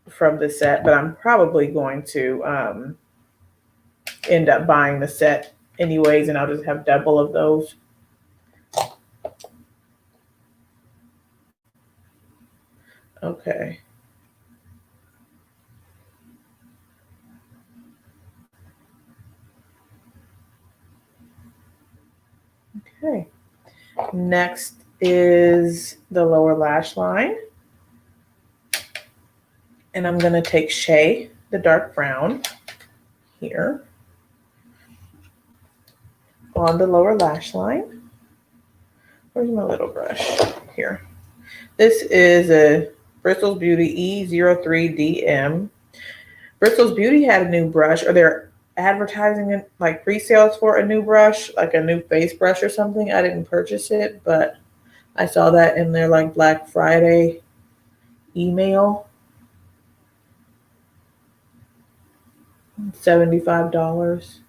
from the set. But I'm probably going to end up buying the set anyways, and I'll just have double of those. Okay. Okay. Next is the lower lash line. And I'm going to take Shea, the dark brown, here on the lower lash line. Where's my little brush? Here. This is a Bristol's Beauty E03DM. Bristol's Beauty had a new brush, or they're advertising it like pre-sales for a new brush, like a new face brush or something. I didn't purchase it, but I saw that in their like Black Friday email. $75.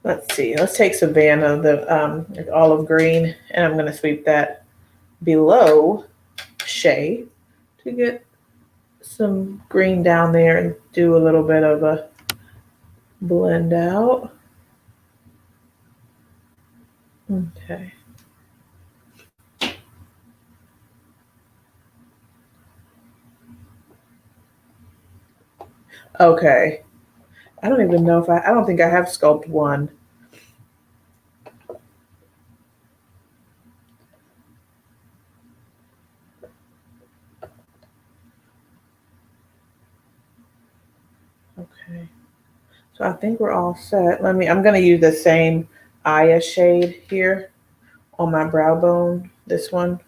Let's see. Let's take Savannah, the like olive green, and I'm going to sweep that below Shea to get some green down there and do a little bit of a blend out. Okay. Okay. I don't even know if I don't think I have Sculpt 1. Okay. So I think we're all set. I'm going to use the same Aya shade here on my brow bone, this one.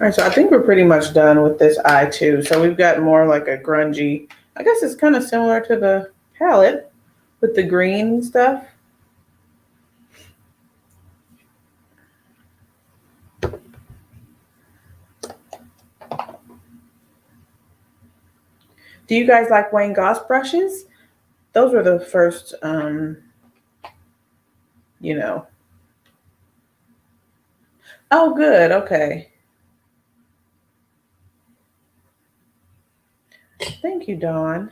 All right, so I think we're pretty much done with this eye too. So we've got more like a grungy, I guess it's kind of similar to the palette with the green stuff. Do you guys like Wayne Goss brushes? Those were the first, you know. Oh, good. Okay. Thank you, Dawn.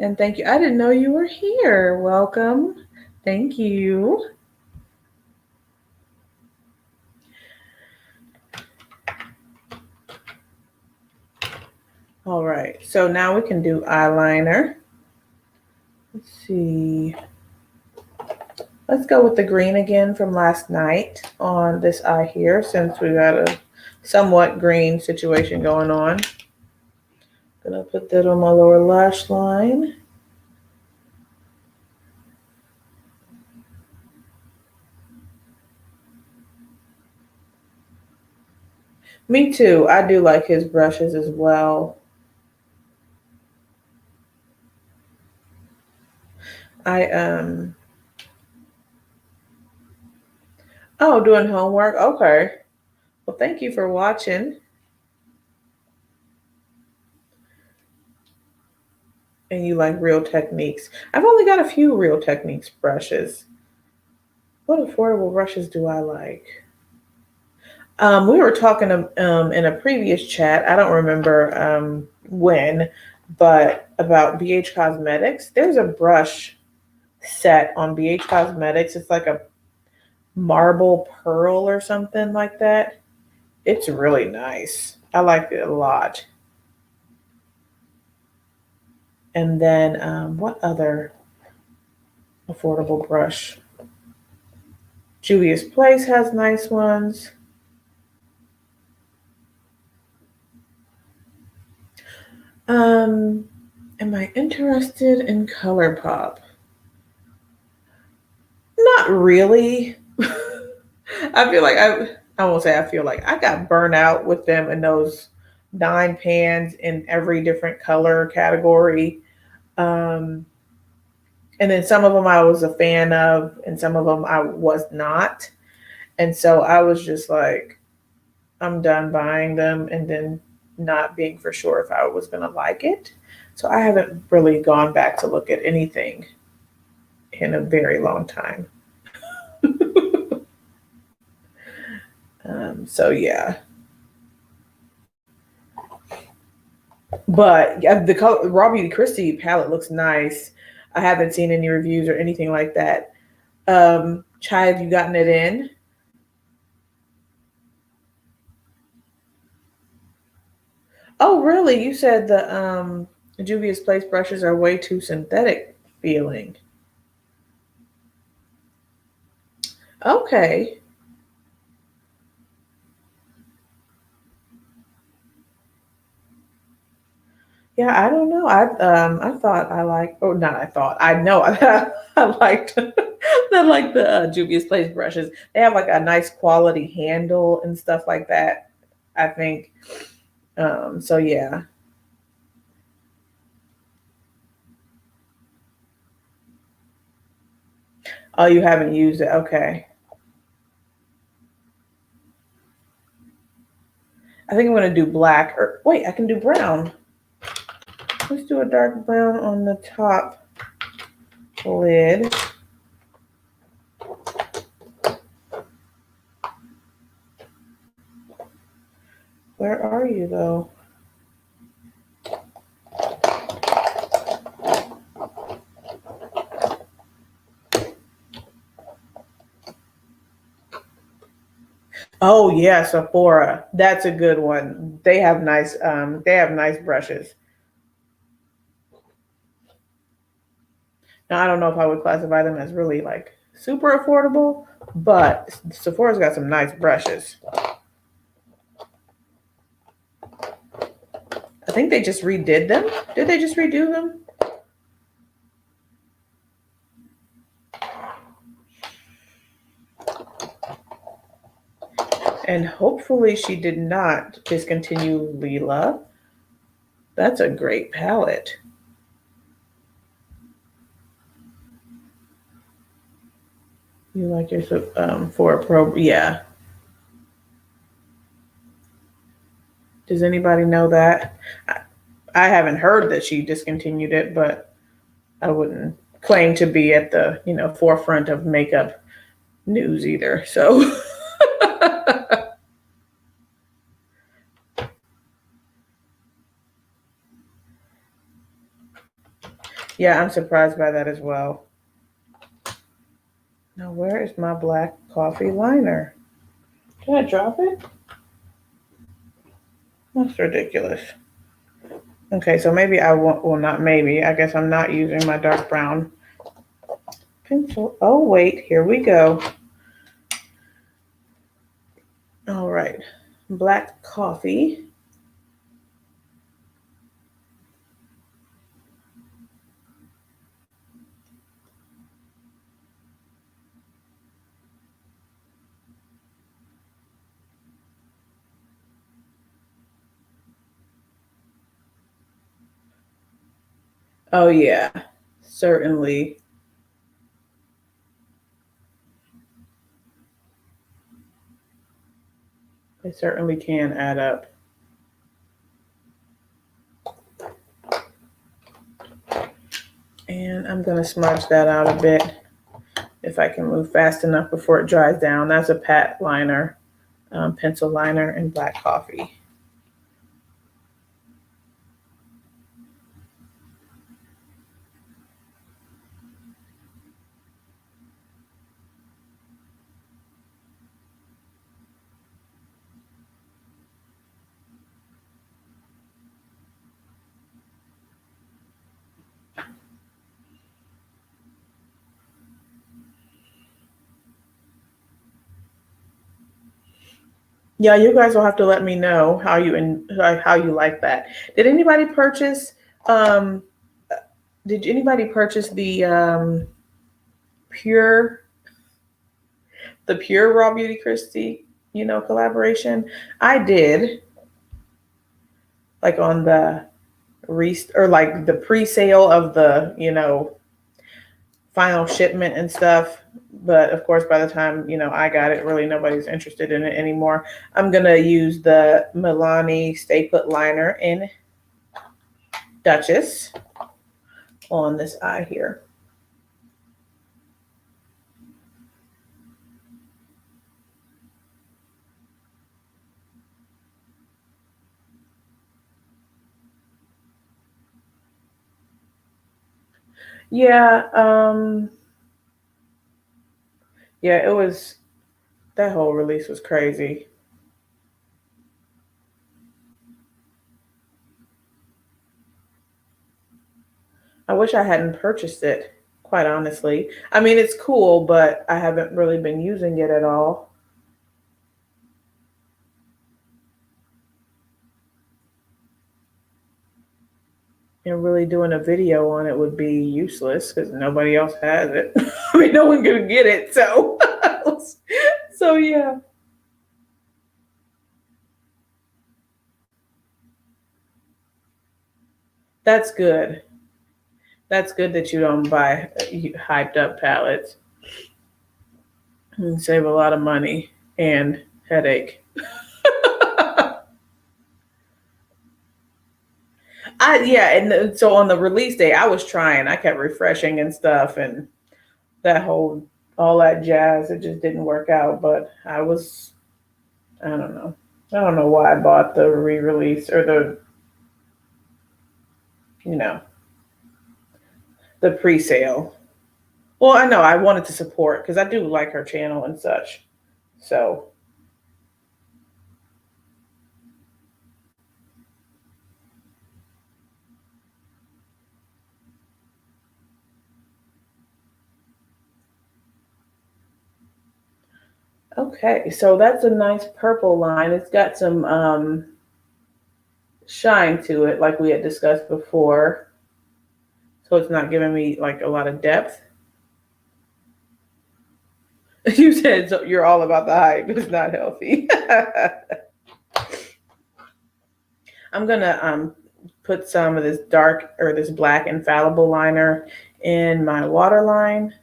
And thank you. I didn't know you were here. Welcome. Thank you. All right. So now we can do eyeliner. Let's see. Let's go with the green again from last night on this eye here, since we got a somewhat green situation going on. Gonna put that on my lower lash line. Me too. I do like his brushes as well. Oh, doing homework. Okay. Well, thank you for watching. And you like Real Techniques. I've only got a few Real Techniques brushes. What affordable brushes do I like? We were talking in a previous chat, I don't remember when, but about BH Cosmetics. There's a brush set on BH Cosmetics. It's like a marble pearl or something like that. It's really nice. I like it a lot. And then what other affordable brush? Juvia's Place has nice ones. Am I interested in ColourPop? Not really. I feel like I won't say I feel like I got burnt out with them and those 9 pans in every different color category. And then some of them I was a fan of, and some of them I was not. And so I was just like, I'm done buying them and then not being for sure if I was going to like it. So I haven't really gone back to look at anything in a very long time. So yeah. But yeah, the color, Raw Beauty Christie palette looks nice. I haven't seen any reviews or anything like that. Chai, have you gotten it in? Oh, really? You said the Juvia's Place brushes are way too synthetic feeling. Okay. Yeah, I don't know. I thought I liked, or not. I thought I know I liked I like the Juvia's Place brushes. They have like a nice quality handle and stuff like that. I think. So yeah. Oh, you haven't used it. Okay. I think I'm gonna do black. Or wait, I can do brown. Let's do a dark brown on the top lid. Where are you though? Oh yeah, Sephora. That's a good one. They have nice brushes. Now I don't know if I would classify them as really like super affordable, but Sephora's got some nice brushes. I think they just redid them. Did they just redo them? And hopefully she did not discontinue Leela. That's a great palette. You like your for a pro? Yeah. Does anybody know that? I haven't heard that she discontinued it, but I wouldn't claim to be at the forefront of makeup news either. So yeah, I'm surprised by that as well. Now, where is my black coffee liner? Did I drop it? That's ridiculous. Okay, so maybe I won't, well, not maybe. I guess I'm not using my dark brown pencil. Oh, wait, here we go. All right, black coffee. Oh, yeah, certainly. They certainly can add up. And I'm going to smudge that out a bit if I can move fast enough before it dries down. That's a pat liner, pencil liner, and black coffee. Yeah, you guys will have to let me know how you like that. Did anybody purchase? Um, did anybody purchase pure the pure Raw Beauty Christie collaboration? I did, like on the or like the pre-sale of the final shipment and stuff. But of course, by the time I got it, really nobody's interested in it anymore. I'm gonna use the Milani Stay Put liner in Duchess on this eye here. Yeah, yeah, it was, that whole release was crazy. I wish I hadn't purchased it, quite honestly. I mean, it's cool, but I haven't really been using it at all. And really doing a video on it would be useless because nobody else has it. I mean, no one can get it. So, so yeah. That's good. That's good that you don't buy hyped up palettes. And save a lot of money and headache. Yeah, and so on the release day, I was trying. I kept refreshing and stuff, and that whole all that jazz. It just didn't work out. But I don't know. I don't know why I bought the re-release or you know the pre-sale. Well, I know I wanted to support because I do like her channel and such. So okay, so that's a nice purple line. It's got some shine to it, like we had discussed before. So it's not giving me like a lot of depth. You said so you're all about the hype. It's not healthy. I'm gonna put some of this dark or this black infallible liner in my waterline.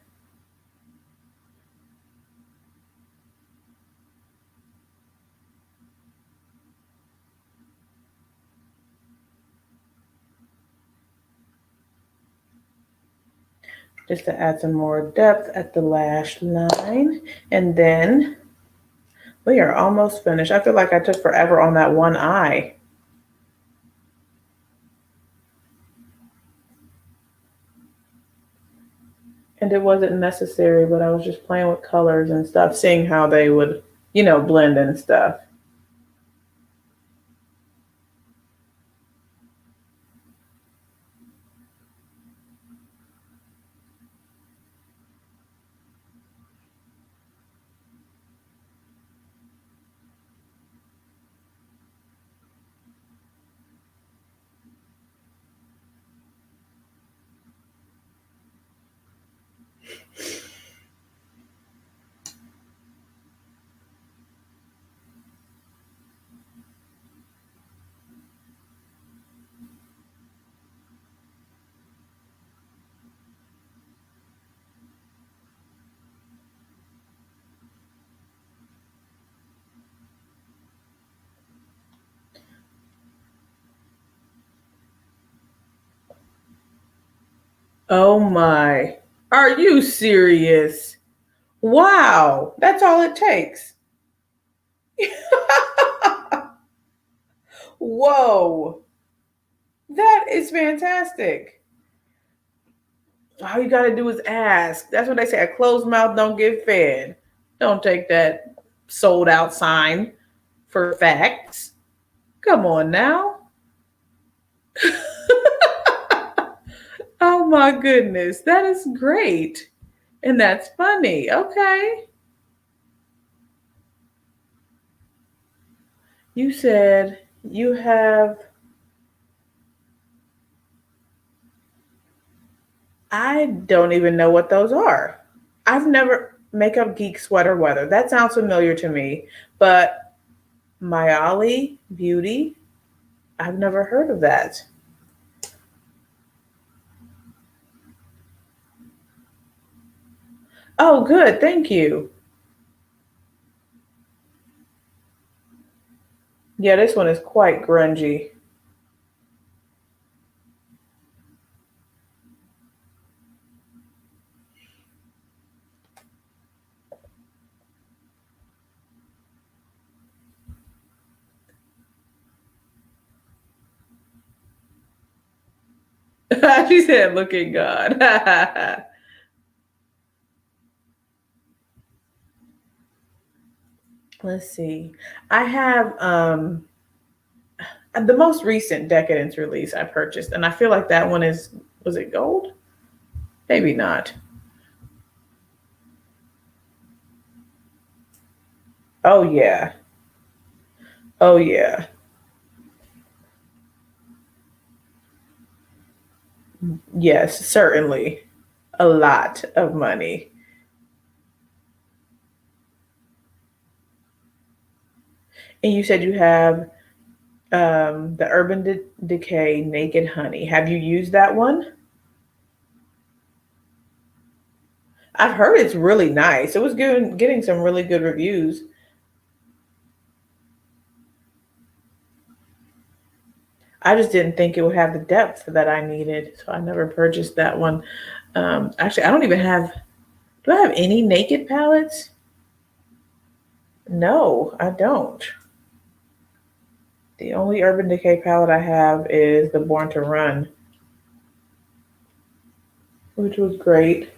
Just to add some more depth at the lash line. And then we are almost finished. I feel like I took forever on that one eye. And it wasn't necessary, but I was just playing with colors and stuff, seeing how they would, blend and stuff. Oh my. Are you serious? Wow. That's all it takes. Whoa. That is fantastic. All you got to do is ask. That's what they say. A closed mouth don't get fed. Don't take that sold out sign for facts. Come on now. Oh my goodness. That is great. And that's funny. Okay. You said you have, I don't even know what those are. I've never, Makeup Geek Sweater Weather. That sounds familiar to me. But Mayali Beauty, I've never heard of that. Oh, good. Thank you. Yeah, this one is quite grungy. She said, looking God. Let's see. I have the most recent Decadence release I purchased, and I feel like that one is, was it gold? Maybe not. Oh yeah. Oh yeah. Yes, certainly. A lot of money. And you said you have the Decay Naked Honey. Have you used that one? I've heard it's really nice. It was getting some really good reviews. I just didn't think it would have the depth that I needed, so I never purchased that one. Actually, I don't even have. Do I have any naked palettes? No, I don't. The only Urban Decay palette I have is the Born to Run, which was great.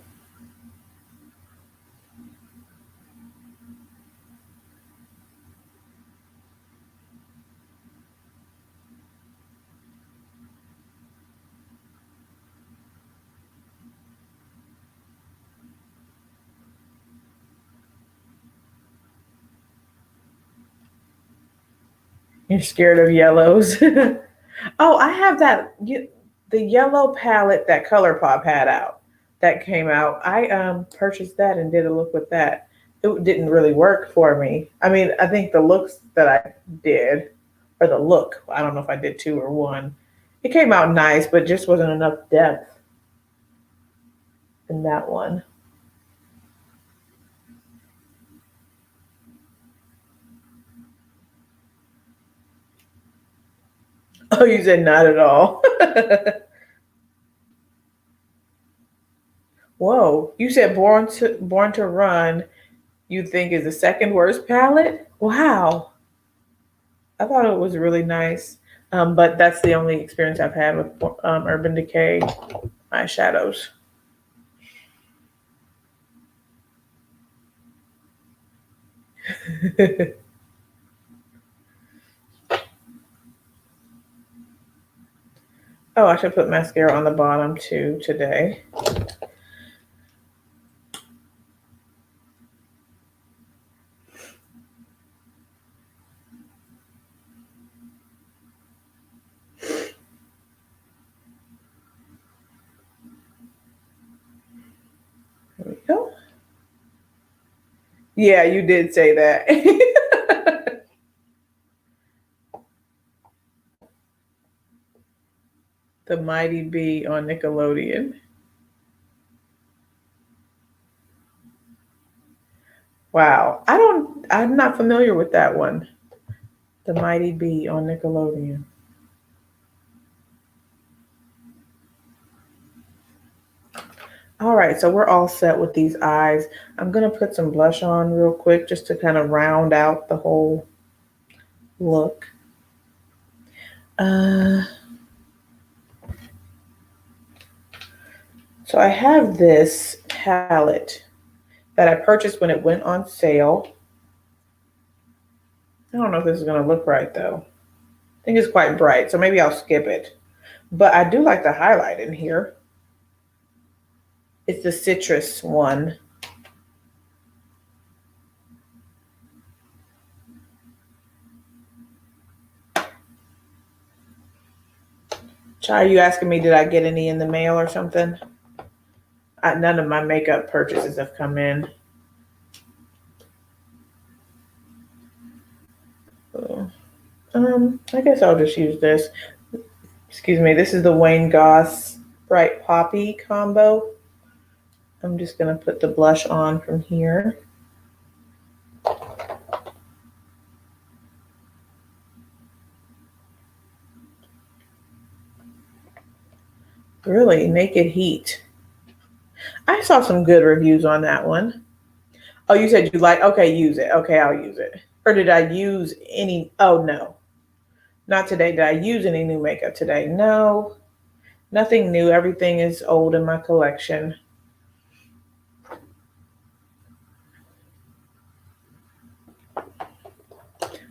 You're scared of yellows. Oh, I have that the yellow palette that ColourPop had out that came out. I purchased that and did a look with that. it didn't really work for me. I mean, I think the looks that I did, or the look, I don't know if I did two or one, it came out nice, but just wasn't enough depth in that one. Oh, you said not at all. Whoa, you said Born to Run. You think is the second worst palette? Wow, I thought it was really nice. But that's the only experience I've had with Urban Decay eyeshadows. Oh, I should put mascara on the bottom too today. There we go. Yeah, you did say that. The Mighty Bee on Nickelodeon. Wow. I'm not familiar with that one. The Mighty Bee on Nickelodeon. All right, so we're all set with these eyes. I'm gonna put some blush on real quick just to kind of round out the whole look. Uh, so I have this palette that I purchased when it went on sale. I don't know if this is gonna look right though. I think it's quite bright, so maybe I'll skip it. But I do like the highlight in here. It's the citrus one. Chai, are you asking me, did I get any in the mail or something? None of my makeup purchases have come in. So, I guess I'll just use this. Excuse me, this is the Wayne Goss Bright Poppy combo. I'm just gonna put the blush on from here. Really, Naked Heat. I saw some good reviews on that one. Oh, you said you like, okay, use it. Okay, I'll use it. Or did I use any, oh no, not today. Did I use any new makeup today? No, nothing new. Everything is old in my collection.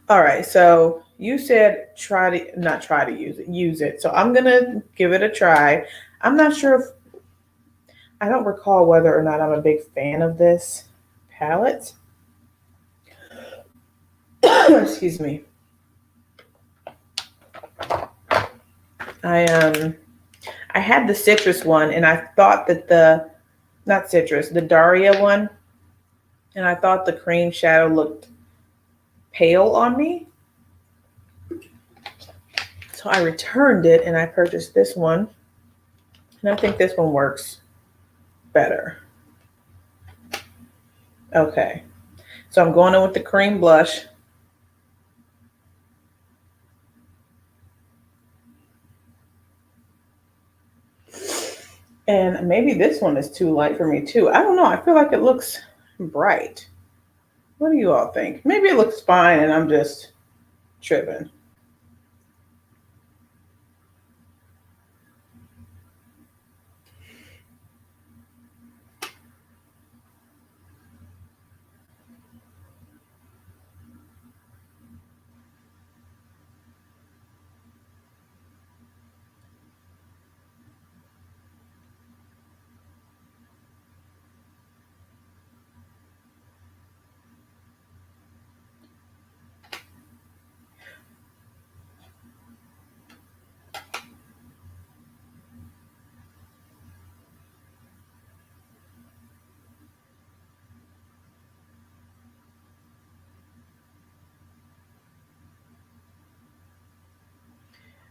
All right, so you said not try to use it. So I'm gonna give it a try. I'm not sure if, I don't recall whether or not I'm a big fan of this palette. Excuse me. I I had the citrus one and I thought that not citrus, the Daria one, and I thought the cream shadow looked pale on me. So I returned it and I purchased this one. And I think this one works better. Okay. So I'm going in with the cream blush. And maybe this one is too light for me too. I don't know. I feel like it looks bright. What do you all think? Maybe it looks fine and I'm just tripping.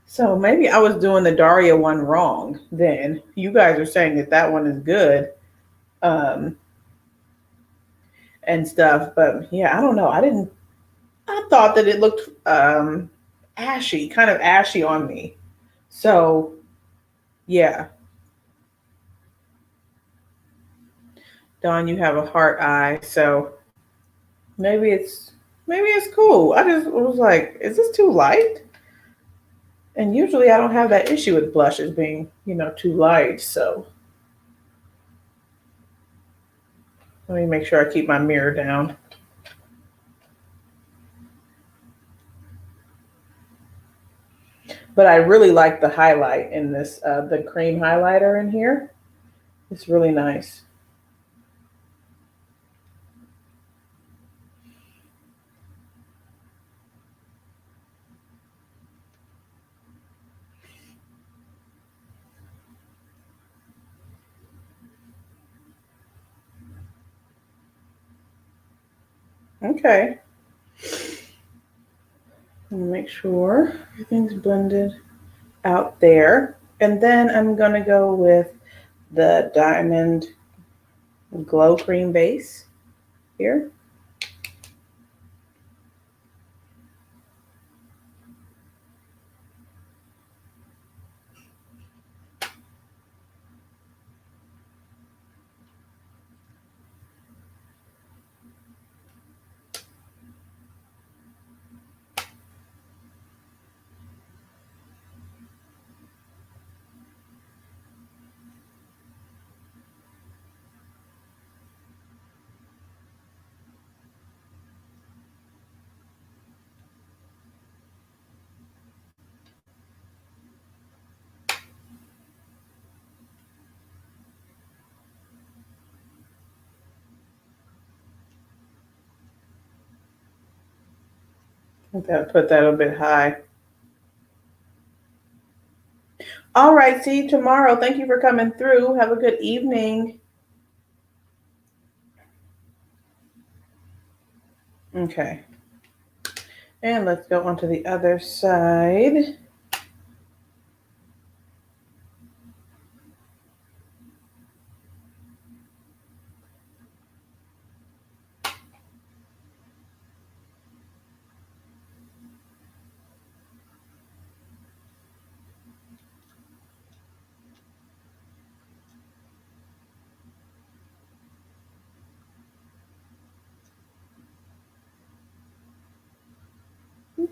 So maybe I was doing the Daria one wrong then. You guys are saying that that one is good, um, and stuff. But yeah, I don't know. I thought that it looked ashy, kind of ashy on me. So yeah, Dawn, you have a heart eye. So maybe it's cool. I just was like, is this too light? And usually I don't have that issue with blushes being, too light. So let me make sure I keep my mirror down. But I really like the highlight in this, the cream highlighter in here. It's really nice. Okay. Make sure everything's blended out there. And then I'm going to go with the Diamond Glow Cream base here. I think that put that a bit high. All right, see you tomorrow. Thank you for coming through. Have a good evening. Okay. And let's go on to the other side.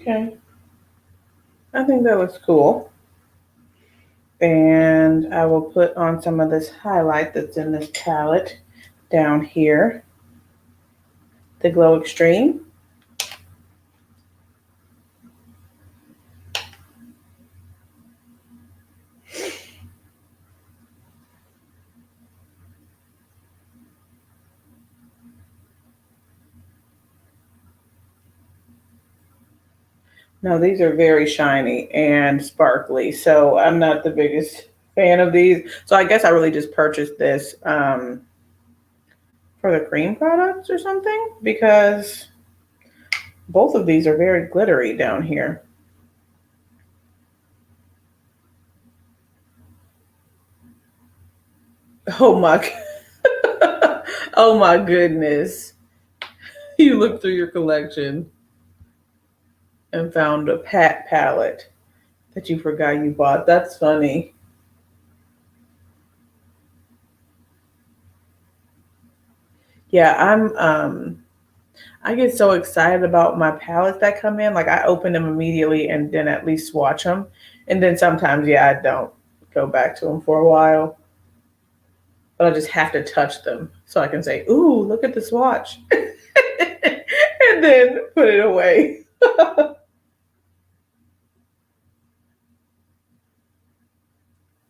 Okay. I think that looks cool. And I will put on some of this highlight that's in this palette down here, the Glow Extreme. No, these are very shiny and sparkly, so I'm not the biggest fan of these. So I guess I really just purchased this for the cream products or something because both of these are very glittery down here. Oh my, oh my goodness. You looked through your collection and found a Pat palette that you forgot you bought. That's funny. Yeah, I get so excited about my palettes that come in. Like I open them immediately and then at least swatch them. And then sometimes, yeah, I don't go back to them for a while. But I just have to touch them so I can say, "Ooh, look at the swatch," and then put it away.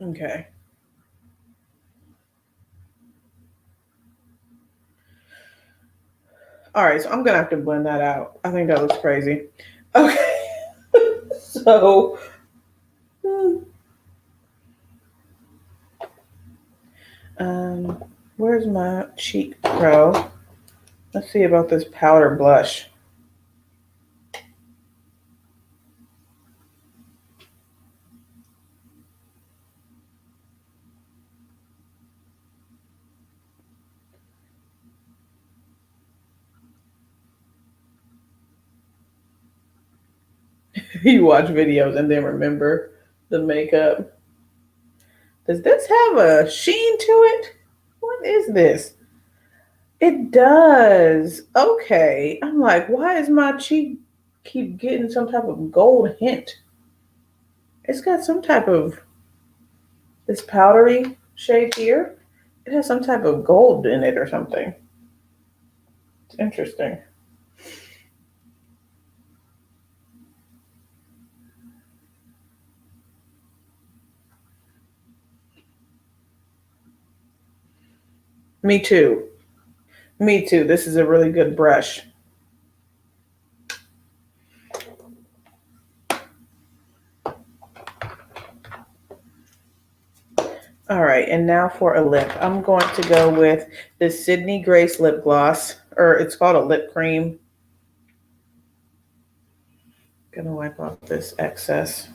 Okay. All right, so I'm gonna have to blend that out. I think that looks crazy. Okay. So, hmm, um, where's my cheek pro? Let's see about this powder blush. you watch videos and then remember the makeup. Does this have a sheen to it? What is this? It does. Okay. I'm like, why is my cheek keep getting some type of gold hint? It's got some type of this powdery shade here. It has some type of gold in it or something. It's interesting. Me too. Me too. This is a really good brush. All right, and now for a lip. I'm going to go with the Sydney Grace lip gloss, or it's called a lip cream. Gonna wipe off this excess.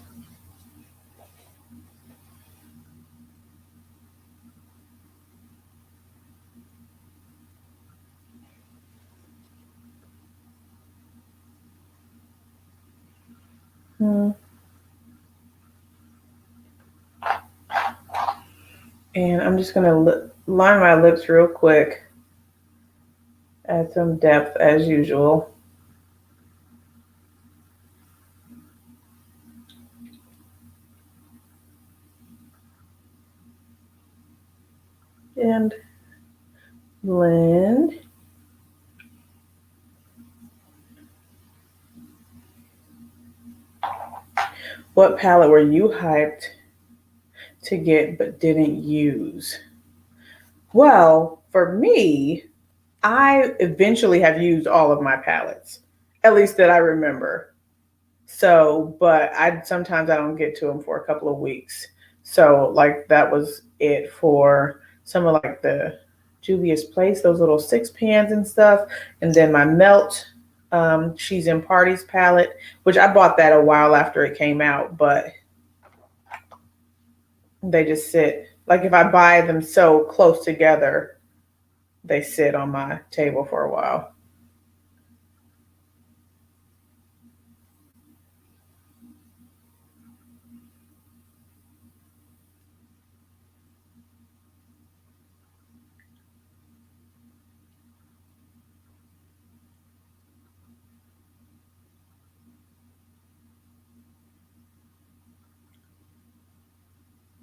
And I'm just gonna line my lips real quick. Add some depth as usual. And blend. What palette were you hyped to get but didn't use? Well, for me, I eventually have used all of my palettes, at least that I remember. So, but sometimes I don't get to them for a couple of weeks. So, like that was it for some of like the Juvia's Place, those little 6 pans and stuff, and then my Melt She's in Parties palette, which I bought that a while after it came out, but they just sit like if I buy them so close together, they sit on my table for a while.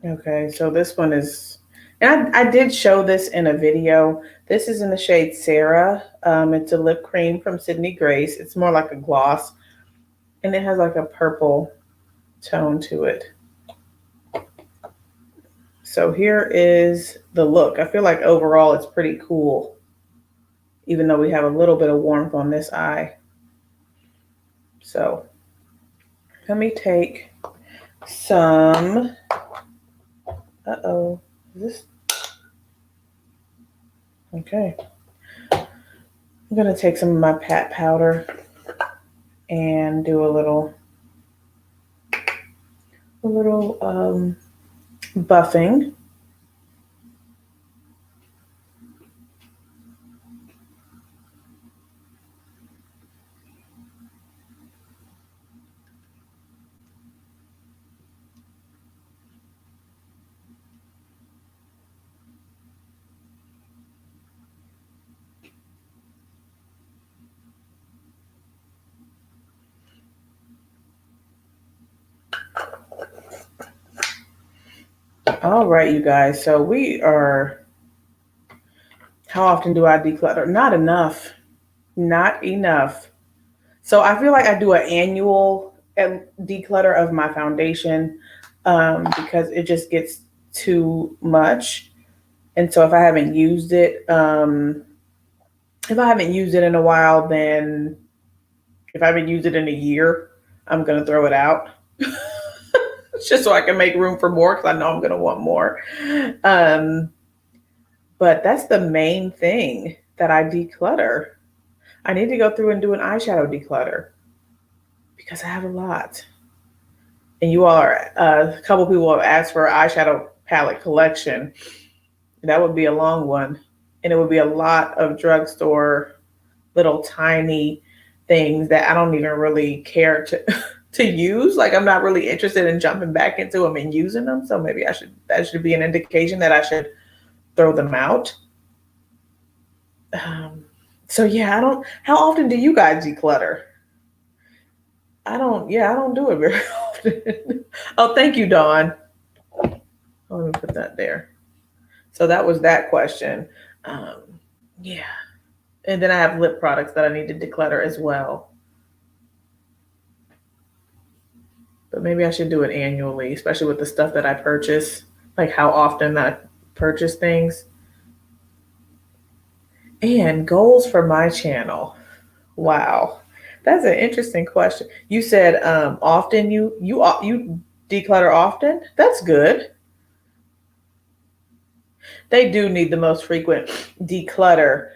Okay, so this one is, and I did show this in a video. This is in the shade Sarah. It's a lip cream from Sydney Grace. It's more like a gloss, and it has like a purple tone to it. So here is the look. I feel like overall it's pretty cool, even though we have a little bit of warmth on this eye. So let me take some, is this, okay. I'm gonna take some of my pat powder and do a little buffing. All right, you guys. So we are, how often do I declutter? Not enough. Not enough. So I feel like I do an annual declutter of my foundation because it just gets too much. And so if I haven't used it, in a while, then if I haven't used it in a year, I'm going to throw it out. Just so I can make room for more because I know I'm going to want more. But that's the main thing that I declutter. I need to go through and do an eyeshadow declutter because I have a lot. And you all are, a couple people have asked for an eyeshadow palette collection. That would be a long one. And it would be a lot of drugstore, little tiny things that I don't even really care to to use. Like I'm not really interested in jumping back into them and using them. So maybe that should be an indication that I should throw them out. So yeah, how often do you guys declutter? I don't do it very often. Oh, thank you, Dawn. Oh, let me put that there. So that was that question. Um, yeah. And then I have lip products that I need to declutter as well. But maybe I should do it annually, especially with the stuff that I purchase, like how often I purchase things. And goals for my channel. Wow. That's an interesting question. You said often you declutter often? That's good. They do need the most frequent declutter,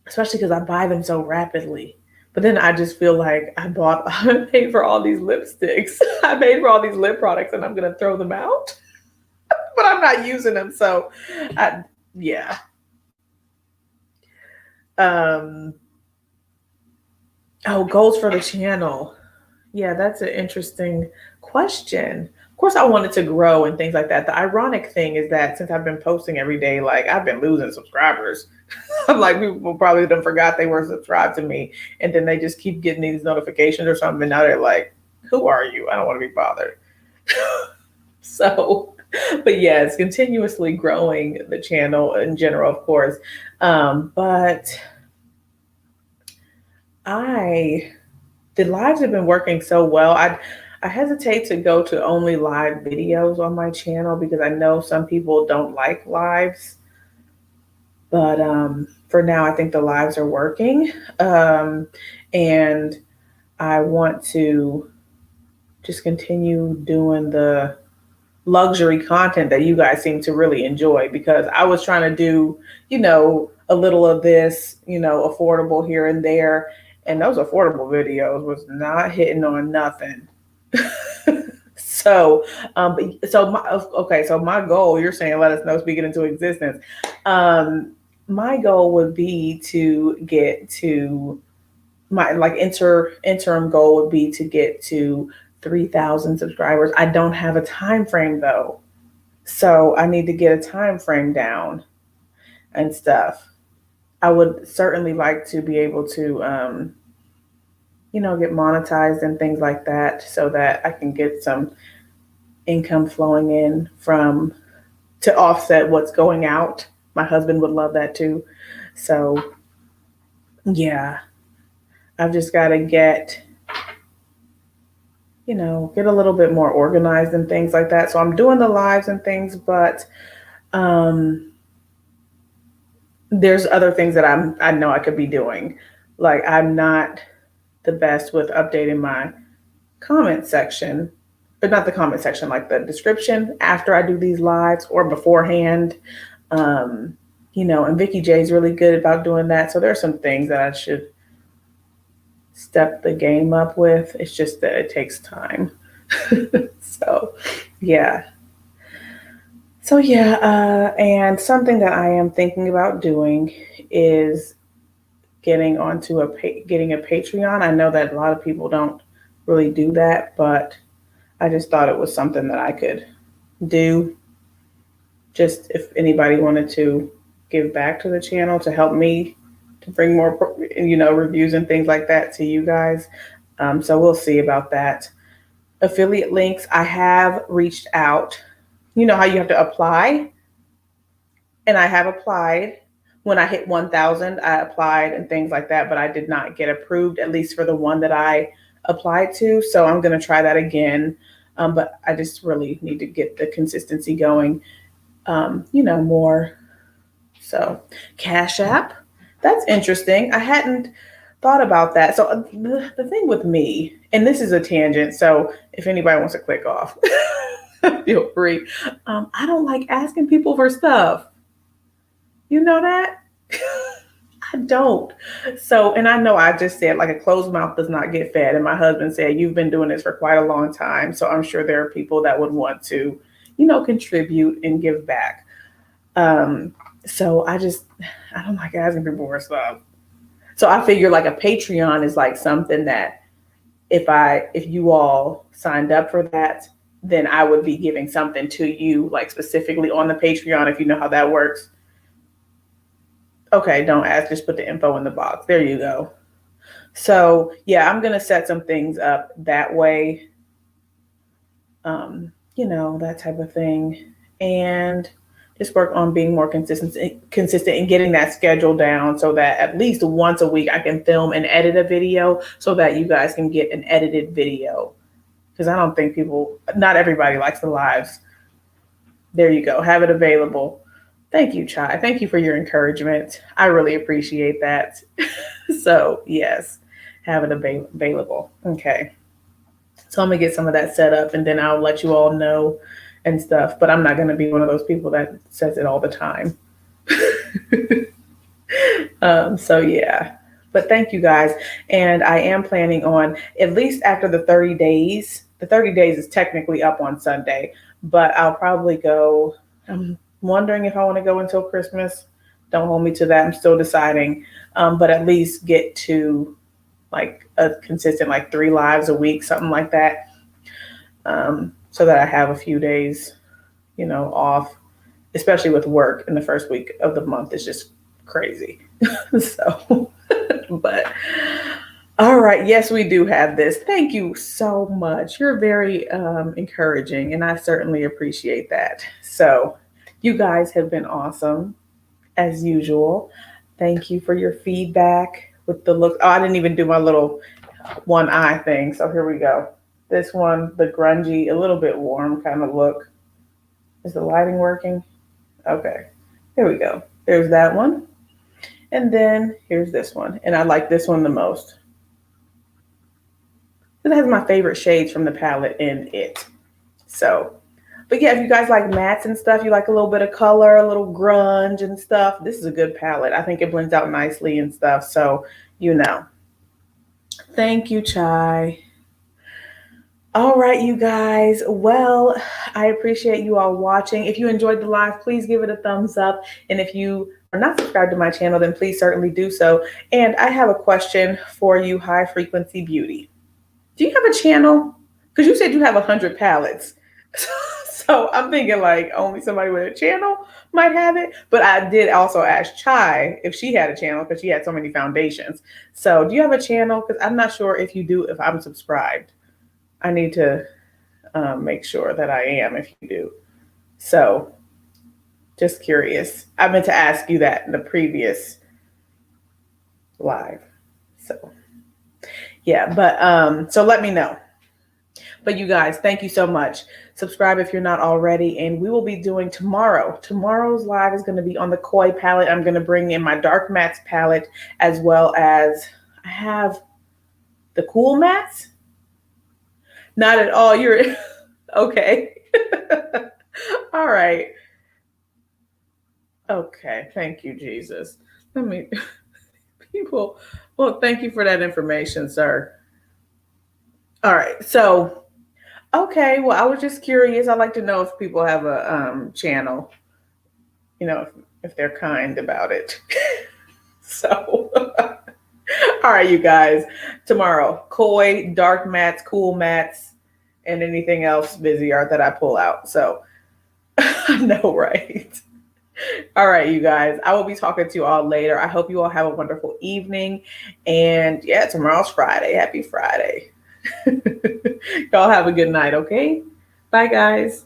especially because I buy them so rapidly. But then I just feel like I paid for all these lipsticks. I paid for all these lip products and I'm going to throw them out, but I'm not using them. So yeah. Oh, goals for the channel. Yeah, that's an interesting question. Of course, I wanted to grow and things like that. The ironic thing is that since I've been posting every day, like I've been losing subscribers. I'm like, people probably done forgot they were subscribed to me. And then they just keep getting these notifications or something. And now they're like, who are you? I don't want to be bothered. So, but yeah, it's continuously growing the channel in general, of course. But the lives have been working so well. I hesitate to go to only live videos on my channel because I know some people don't like lives. But for now, I think the lives are working. And I want to just continue doing the luxury content that you guys seem to really enjoy, because I was trying to do, a little of this, affordable here and there. And those affordable videos was not hitting on nothing. So my goal, you're saying, let us know, speak it into existence. My goal would be to get to interim goal would be to get to 3,000 subscribers. I don't have a time frame though. So I need to get a time frame down and stuff. I would certainly like to be able to, get monetized and things like that so that I can get some income flowing in to offset what's going out. My husband would love that too. So yeah, I've just got to get a little bit more organized and things like that. So I'm doing the lives and things, but there's other things that I know I could be doing. Like I'm not the best with updating my comment section, but not the comment section, like the description after I do these lives or beforehand. And Vicky J is really good about doing that. So there's some things that I should step the game up with. It's just that it takes time. So yeah. And something that I am thinking about doing is getting a Patreon. I know that a lot of people don't really do that, but I just thought it was something that I could do. Just if anybody wanted to give back to the channel to help me to bring more, reviews and things like that to you guys. So we'll see about that. Affiliate links, I have reached out. You know how you have to apply? And I have applied. When I hit 1,000, I applied and things like that, but I did not get approved, at least for the one that I applied to. So I'm going to try that again. But I just really need to get the consistency going, more. So Cash App, that's interesting. I hadn't thought about that. So the thing with me, and this is a tangent, so if anybody wants to click off, feel free. I don't like asking people for stuff. You know that? I don't. So, and I know I just said like a closed mouth does not get fed. And my husband said, you've been doing this for quite a long time. So I'm sure there are people that would want to, contribute and give back. So I don't like asking people for stuff. So I figure like a Patreon is like something that if you all signed up for that, then I would be giving something to you, like specifically on the Patreon, if you know how that works. Okay, don't ask, just put the info in the box. There you go. So yeah, I'm gonna set some things up that way. That type of thing. And just work on being more consistent and getting that schedule down so that at least once a week I can film and edit a video so that you guys can get an edited video. Because I don't think not everybody likes the lives. There you go. Have it available. Thank you, Chai. Thank you for your encouragement. I really appreciate that. So yes, have it available. Okay. So I'm gonna get some of that set up and then I'll let you all know and stuff. But I'm not gonna be one of those people that says it all the time. So yeah. But thank you guys. And I am planning on, at least after the 30 days, the 30 days is technically up on Sunday, but I'll probably go. I'm wondering if I want to go until Christmas. Don't hold me to that. I'm still deciding. But at least get to like a consistent, like 3 lives a week, something like that. So that I have a few days, off, especially with work in the first week of the month. It's just crazy. So, but all right. Yes, we do have this. Thank you so much. You're very encouraging, and I certainly appreciate that. So you guys have been awesome as usual. Thank you for your feedback with the look. Oh, I didn't even do my little one eye thing. So here we go. This one, the grungy, a little bit warm kind of look. Is the lighting working? Okay. There we go. There's that one. And then here's this one. And I like this one the most. It has my favorite shades from the palette in it. So, but yeah, if you guys like mattes and stuff, you like a little bit of color, a little grunge and stuff, this is a good palette. I think it blends out nicely and stuff. So, Thank you, Chai. All right, you guys. Well, I appreciate you all watching. If you enjoyed the live, please give it a thumbs up. And if you are not subscribed to my channel, then please certainly do so. And I have a question for you, High Frequency Beauty. Do you have a channel? Because you said you have 100 palettes. So I'm thinking like only somebody with a channel might have it. But I did also ask Chai if she had a channel because she had so many foundations. So do you have a channel? Because I'm not sure if you do, if I'm subscribed. I need to make sure that I am if you do. So just curious. I meant to ask you that in the previous live. So yeah, but so let me know. But you guys, thank you so much. Subscribe if you're not already. And we will be doing tomorrow. Tomorrow's live is going to be on the Koi palette. I'm going to bring in my Dark Mattes palette as well as I have the Cool Mattes. Not at all. You're okay. All right. Okay. Thank you, Jesus. Well, thank you for that information, sir. All right. So, okay. Well, I was just curious. I'd like to know if people have a channel, if they're kind about it. So, all right, you guys. Tomorrow, Koi, Dark Mattes, Cool Mattes, and anything else busy art that I pull out. So, I know, right? All right, you guys. I will be talking to you all later. I hope you all have a wonderful evening. And yeah, tomorrow's Friday. Happy Friday. Y'all have a good night, okay? Bye, guys.